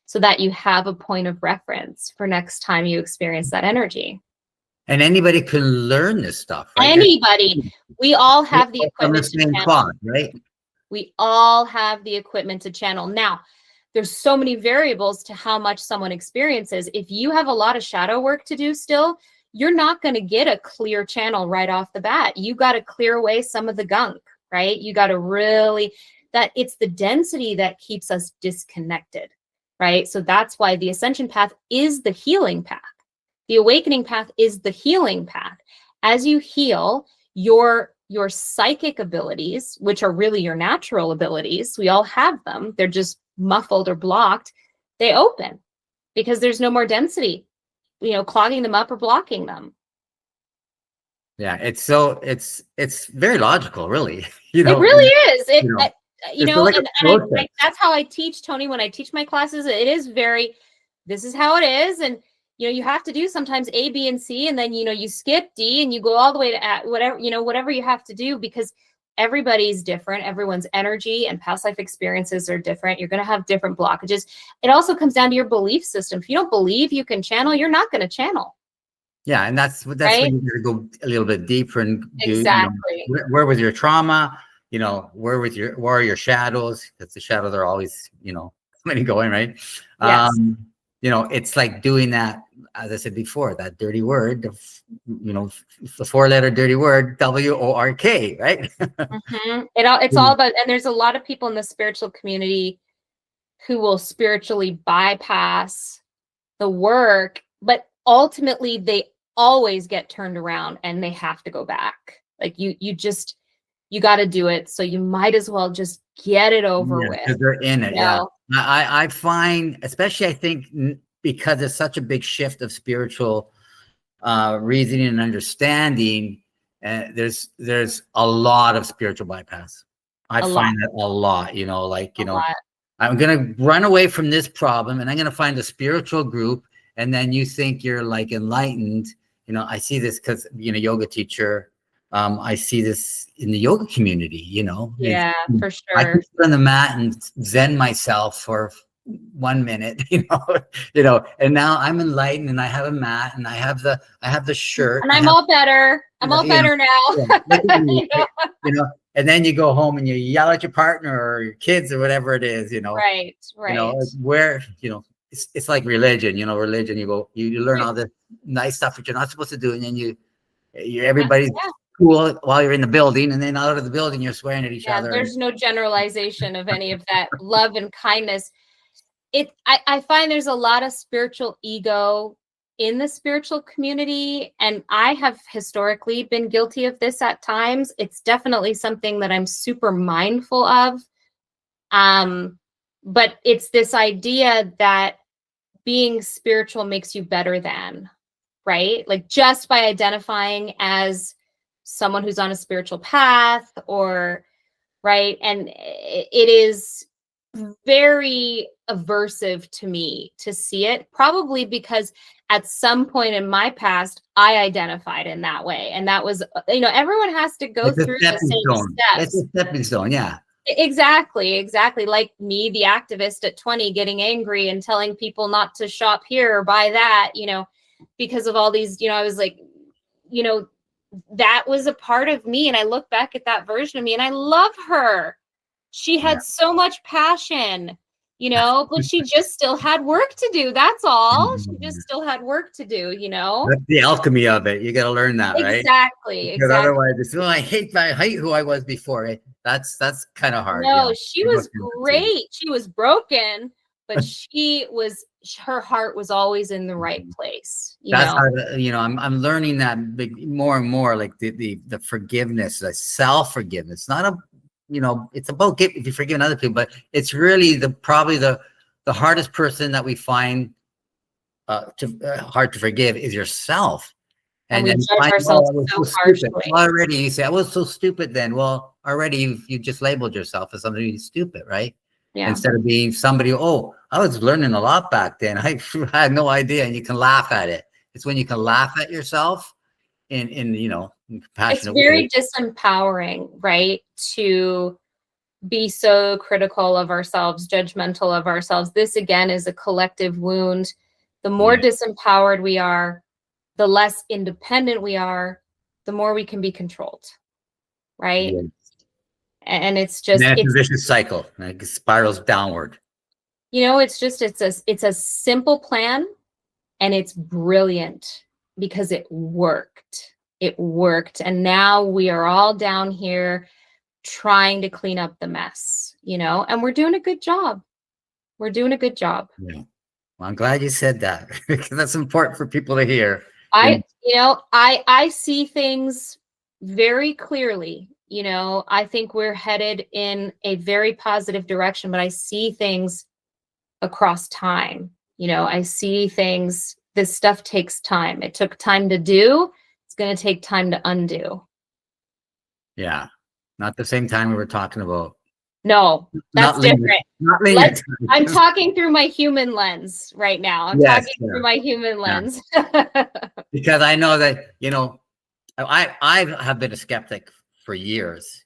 so that you have a point of reference for next time you experience that energy. And anybody can learn this stuff, right? Anybody. We all have the equipment to channel. Cloth, right? We all have the equipment to channel. Now, there's so many variables to how much someone experiences. If you have a lot of shadow work to do still, you're not going to get a clear channel right off the bat. You got to clear away some of the gunk, right? You got to really, that it's the density that keeps us disconnected, right? So that's why the ascension path is the healing path. The awakening path is the healing path. As you heal, your psychic abilities, which are really your natural abilities, we all have them, they're just muffled or blocked, they open because there's no more density, clogging them up or blocking them. Yeah, it's very logical, really. It really is. That's how I teach, Tony, when I teach my classes. It is this is how it is. And you have to do sometimes A, B, and C, and then, you skip D and you go all the way to whatever you have to do, because everybody's different. Everyone's energy and past life experiences are different. You're going to have different blockages. It also comes down to your belief system. If you don't believe you can channel, you're not going to channel. Yeah. And that's right? when you go a little bit deeper and do, exactly. Where was your trauma? Where are your shadows? Because the shadows are always, coming and going, right? Yes. It's like doing that, as I said before, that dirty word, the 4-letter dirty word, WORK, right? Mm-hmm. It's all about, and there's a lot of people in the spiritual community who will spiritually bypass the work, but ultimately they always get turned around and they have to go back. Like you got to do it. So you might as well just get it over with. Because they're in it. Yeah. I find, especially, I think, because it's such a big shift of spiritual reasoning and understanding, there's a lot of spiritual bypass. I find that a lot, I'm going to run away from this problem and I'm going to find a spiritual group. And then you think you're like enlightened. I see this because being a yoga teacher, I see this in the yoga community, Yeah, for sure. I can sit on the mat and zen myself for 1 minute, and now I'm enlightened and I have a mat and I have the shirt and I'm all better. I'm all better now. And then you go home and you yell at your partner or your kids or whatever it is, Right. Where, it's like religion, religion, you learn all the nice stuff that you're not supposed to do. And then everybody's cool while you're in the building, and then out of the building you're swearing at each other. There's no generalization of any of that love and kindness. I find there's a lot of spiritual ego in the spiritual community, and I have historically been guilty of this at times. It's definitely something that I'm super mindful of. But it's this idea that being spiritual makes you better than, right? Like just by identifying as someone who's on a spiritual path, or right. And it is very aversive to me to see it, probably because at some point in my past, I identified in that way. And that was, everyone has to go through the same steps. It's a stepping stone. Yeah. Exactly. Like me, the activist at 20, getting angry and telling people not to shop here or buy that, because of all these, I was like, that was a part of me. And I look back at that version of me and I love her. She had so much passion, but she just still had work to do. That's all. She just still had work to do, That's the alchemy of it. You got to learn that, right? Exactly. Because otherwise, I hate who I was before. Right? That's kind of hard. No, she was great. She was broken, but her heart was always in the right place. That's how I'm learning that more and more, like the forgiveness, the self-forgiveness. Not a, it's about if you're forgiving other people, but it's really probably the hardest person that we find hard to forgive is yourself. And we then judge find, ourselves I was so stupid. harshly. Well, already you say, I was so stupid then. Well, already you just labeled yourself as somebody stupid, right? Yeah. Instead of being somebody, oh, I was learning a lot back then. I had no idea. And you can laugh at it. It's when you can laugh at yourself in in It's compassionate very way. disempowering, right? To be so critical of ourselves, judgmental of ourselves. This again is a collective wound. The more Yeah. disempowered we are, the less independent we are, the more we can be controlled, right? Yeah. And it's And just then it's a vicious cycle. Like it spirals downward. it's a simple plan, and it's brilliant because it worked. It worked. And now we are all down here trying to clean up the mess, and we're doing a good job. We're doing a good job. Yeah. Well, I'm glad you said that because that's important for people to hear. I see things very clearly. I think we're headed in a very positive direction, but I see things across time. I see things, this stuff takes time. It took time to do. It's going to take time to undo. Yeah. Not the same time we were talking about. No, that's Not linear. different. Not linear. I'm talking through my human lens right now. I'm Yes, talking through my human lens. because I know that, I have been a skeptic for years,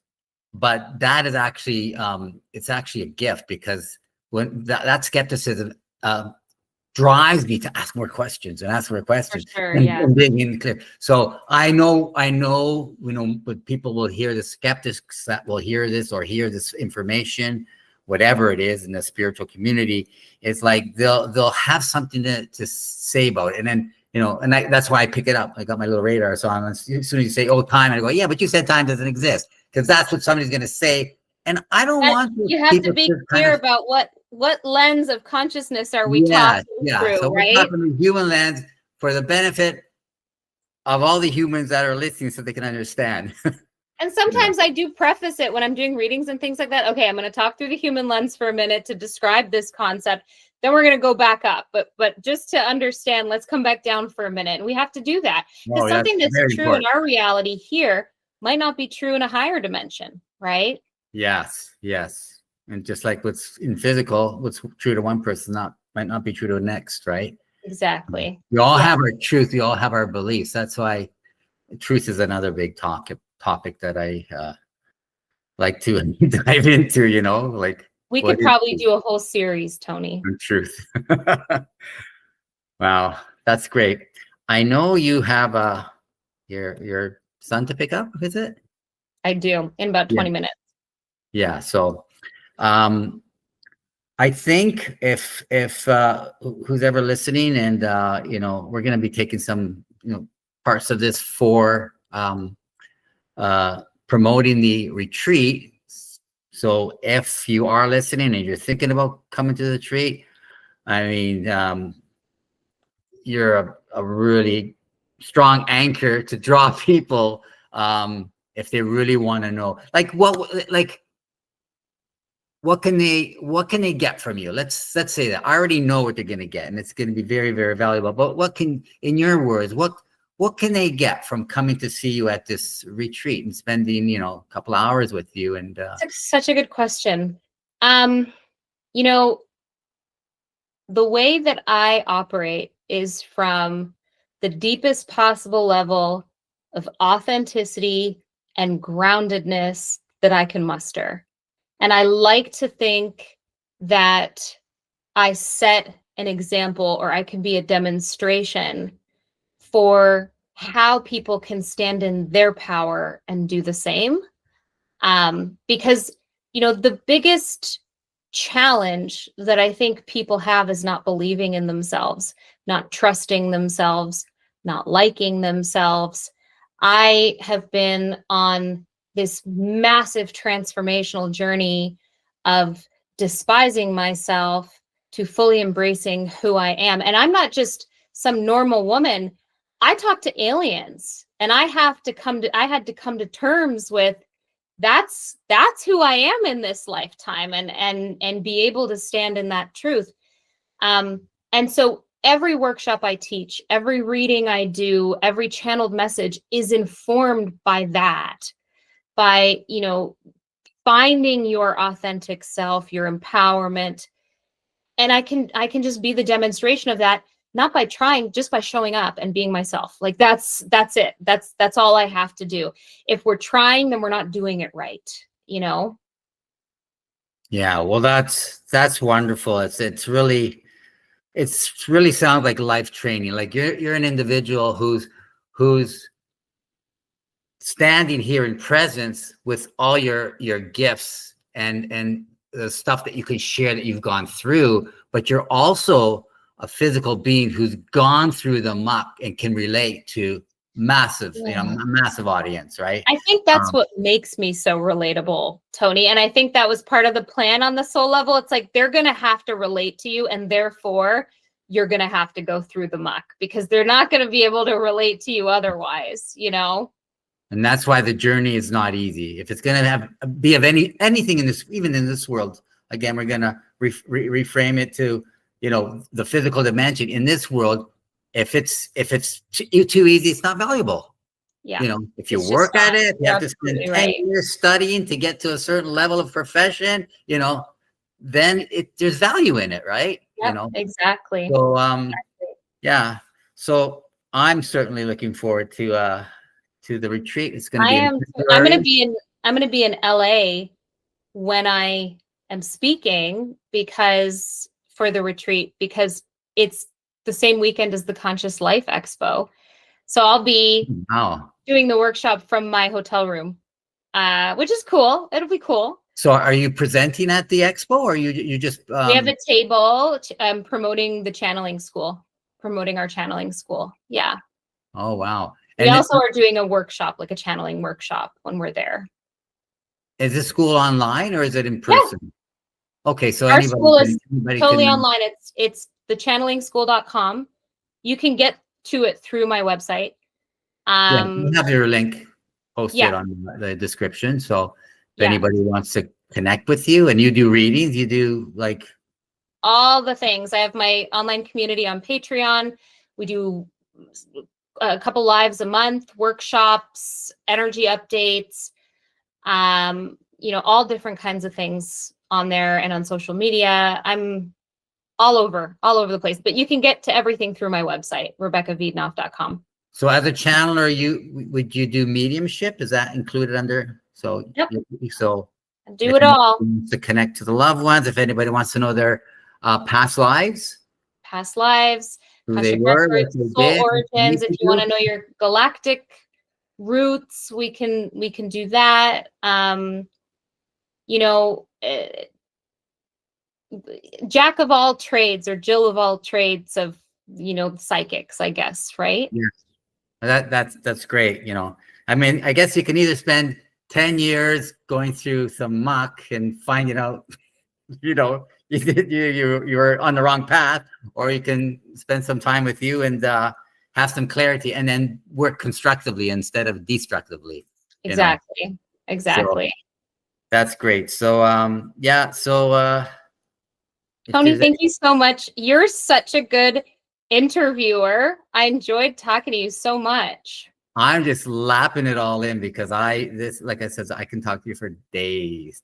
but that is actually, it's actually a gift because when that skepticism drives me to ask more questions and ask more questions For sure, and, yeah. and being in clear. So I know, but people will hear the skeptics that will hear this or hear this information, whatever it is in the spiritual community, it's like they'll have something to say about it. And then, that's why I pick it up. I got my little radar. So as soon as you say, oh, time, I go, yeah, but you said time doesn't exist because that's what somebody's going to say. And I don't want you have to be clear about what lens of consciousness are we talking through, so right? we're talking the human lens for the benefit of all the humans that are listening so they can understand. And sometimes I do preface it when I'm doing readings and things like that. Okay, I'm going to talk through the human lens for a minute to describe this concept. Then we're going to go back up. But just to understand, let's come back down for a minute. And we have to do that. Because something that's true important in our reality here might not be true in a higher dimension, right? Yes. And just like what's in physical, what's true to one person might not be true to the next, right? Exactly. We all have our truth. We all have our beliefs. That's why truth is another big topic that I like to dive into, like we could probably do a whole series, Tony. On truth. Wow, that's great. I know you have your son to pick up, is it? I do, in about 20 minutes. Yeah, so I think if who's ever listening and we're going to be taking some parts of this for promoting the retreat. So if you are listening and you're thinking about coming to the retreat, I mean, you're a really strong anchor to draw people if they really want to know, what can they get from you? Let's say that I already know what they're going to get, and it's going to be very, very valuable. But in your words, what can they get from coming to see you at this retreat and spending a couple of hours with you? And that's such a good question. The way that I operate is from the deepest possible level of authenticity and groundedness that I can muster. And I like to think that I set an example, or I can be a demonstration for how people can stand in their power and do the same. Because, the biggest challenge that I think people have is not believing in themselves, not trusting themselves, not liking themselves. I have been on this massive transformational journey of despising myself to fully embracing who I am. And I'm not just some normal woman. I talk to aliens, and I had to come to terms with that's who I am in this lifetime, and be able to stand in that truth. And so every workshop I teach, every reading I do, every channeled message is informed by that, by, finding your authentic self, your empowerment. And I can just be the demonstration of that, not by trying, just by showing up and being myself. Like that's it. That's all I have to do. If we're trying, then we're not doing it right, Yeah, well, that's wonderful. It's really sounds like life training. Like you're an individual who's standing here in presence with all your gifts and the stuff that you can share that you've gone through, but you're also a physical being who's gone through the muck and can relate to massive, massive audience, right? I think that's what makes me so relatable, Tony. And I think that was part of the plan on the soul level. It's like they're going to have to relate to you, and therefore you're going to have to go through the muck, because they're not going to be able to relate to you otherwise, And that's why the journey is not easy. If it's going to be of anything in this, even in this world, again, we're going to reframe it to, the physical dimension in this world. If it's too easy, it's not valuable. Yeah. If you work at it, you have to spend 10 years studying to get to a certain level of profession, then there's value in it, right? Yep, exactly. So, yeah. So I'm certainly looking forward to the retreat. It's going to be I'm going to be in LA when I am speaking for the retreat, because it's the same weekend as the Conscious Life Expo. So I'll be doing the workshop from my hotel room, which is cool. It'll be cool. So are you presenting at the expo, or you just we have a table promoting the channeling school, promoting our channeling school. Yeah. Oh, wow. We also are doing a workshop, like a channeling workshop, when we're there. Is this school online or is it in person? Yeah. Okay, so our school is totally online. It's thechannelingschool.com. You can get to it through my website. You have your link posted on the description. So if anybody wants to connect with you, and you do readings, you do like all the things. I have my online community on Patreon. We do a couple lives a month, workshops, energy updates, all different kinds of things on there and on social media. I'm all over the place, but you can get to everything through my website, RebeccaVidenoff.com. So as a channeler, would you do mediumship? Is that included under? So, yep. So do it all. To connect to the loved ones. If anybody wants to know their past lives, who they were, soul origins. If you want to know your galactic roots, we can do that. Jack of all trades, or Jill of all trades of psychics, I guess, right? Yeah, that's great. I mean, I guess you can either spend 10 years going through some muck and finding out, you're on the wrong path, or you can spend some time with you and have some clarity, and then work constructively instead of destructively. Exactly. So, that's great. So, Tony, thank you so much. You're such a good interviewer. I enjoyed talking to you so much. I'm just lapping it all in, because like I said, I can talk to you for days,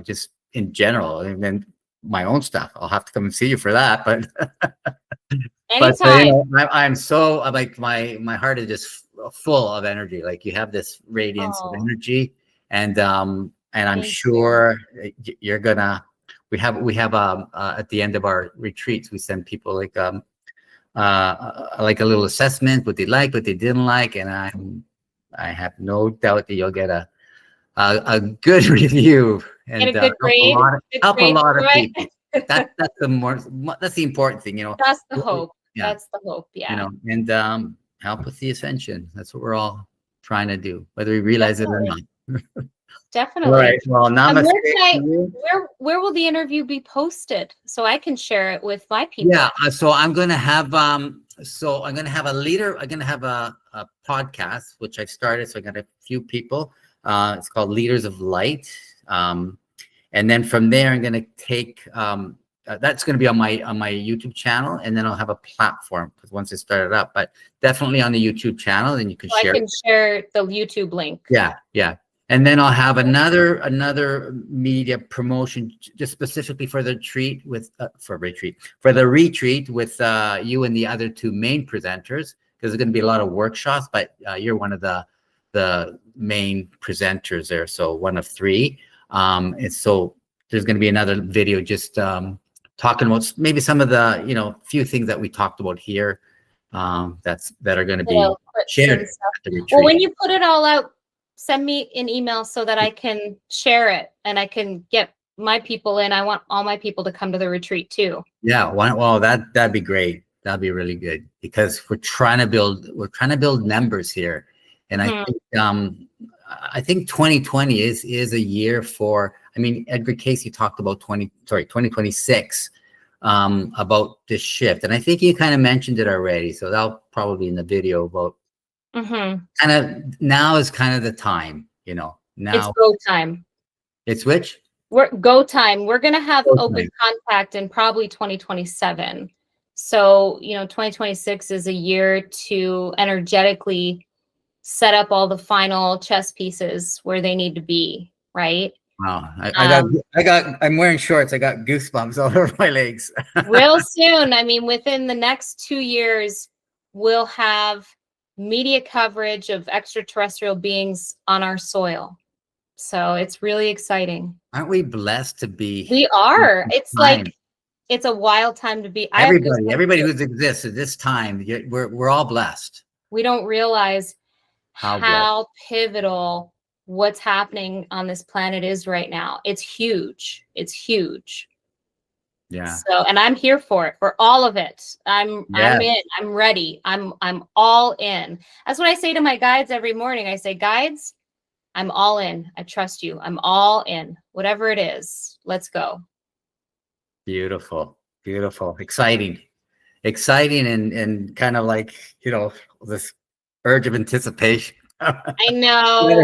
just in general, and then my own stuff. I'll have to come and see you for that, but anytime. I'm so like my heart is just full of energy. Like you have this radiance of energy, and I'm sure you're gonna. We have at the end of our retreats, we send people like a little assessment, what they liked, what they didn't like, and I have no doubt that you'll get a good review and get a good grade. Help a lot of people. That's the important thing, That's the hope. Yeah. That's the hope. Yeah. And help with the ascension. That's what we're all trying to do, whether we realize it or not. Definitely. All right. Well, namaste. Where will the interview be posted so I can share it with my people? Yeah. So I'm going to have a podcast, which I've started. So I got a few people. It's called Leaders of Light. And then from there, I'm going to take that's going to be on my YouTube channel, and then I'll have a platform because once I start it up. But definitely on the YouTube channel, and you can share. I can share the YouTube link. Yeah, yeah. And then I'll have another media promotion just specifically for the retreat with for the retreat with you and the other two main presenters, because there's going to be a lot of workshops, but you're one of the main presenters there, so one of three. And so there's going to be another video just talking about maybe some of the few things that we talked about here that are going to be shared at the retreat. Well, when you put it all out, send me an email so that I can share it and I can get my people in. I want all my people to come to the retreat too. Yeah, well, that'd be great. That'd be really good, because we're trying to build members here, and I think 2020 is a year for. I mean, Edgar Casey talked about 2026 about this shift, and I think you kind of mentioned it already. So that'll probably be in the video about. Kind of now is kind of the time, now it's go time. It's which? We're go time. We're going to have open contact in probably 2027. So, 2026 is a year to energetically set up all the final chess pieces where they need to be, right? Wow. I'm wearing shorts. I got goosebumps all over my legs. Real soon. I mean, within the next 2 years, we'll have media coverage of extraterrestrial beings on our soil. So it's really exciting. Aren't we blessed to be? We are. It's like, it's a wild time to be. Everybody who exists at this time, we're all blessed. We don't realize how pivotal what's happening on this planet is right now. It's huge. It's huge. Yeah. So, and I'm here for it, for all of it. I'm in, I'm ready. I'm all in. That's what I say to my guides every morning. I say, guides, I'm all in. I trust you. I'm all in. Whatever it is, let's go. Beautiful. Beautiful. Exciting. And kind of like, this urge of anticipation. I know. We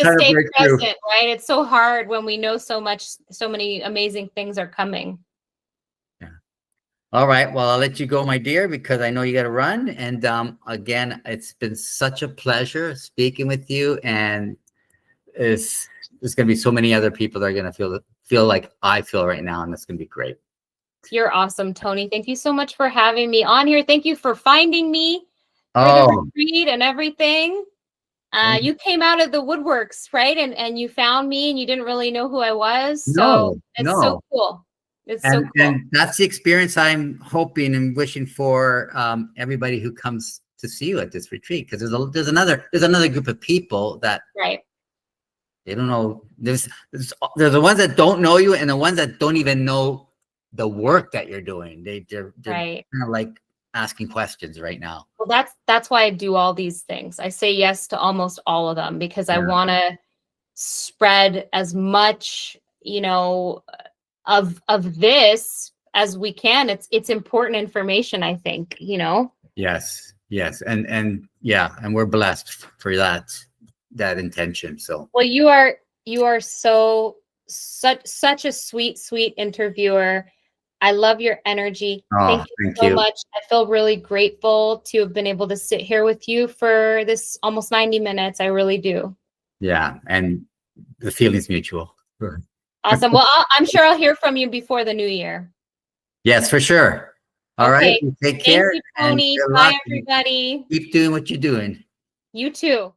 have to stay present, right? It's so hard when we know so many amazing things are coming. All right. Well, I'll let you go, my dear, because I know you got to run. And again, it's been such a pleasure speaking with you. And there's going to be so many other people that are going to feel like I feel right now. And that's going to be great. You're awesome, Tony. Thank you so much for having me on here. Thank you for finding me for the retreat and everything. You came out of the woodworks, right? And you found me and you didn't really know who I was. So it's so cool. And that's the experience I'm hoping and wishing for everybody who comes to see you at this retreat, because there's another group of people that they don't know. There's the ones that don't know you, and the ones that don't even know the work that you're doing. They're kind of like asking questions right now. Well, that's why I do all these things. I say yes to almost all of them because I want to spread as much, of this as we can. It's important information, I think, Yes. And we're blessed for that intention. So well, you are such a sweet interviewer. I love your energy. Thank you so much. I feel really grateful to have been able to sit here with you for this almost 90 minutes. I really do. Yeah, and the feeling's mutual. Awesome. Well, I'm sure I'll hear from you before the new year. Yes, for sure. All right. Take care. Thank you, Tony. Bye, everybody. Keep doing what you're doing. You too.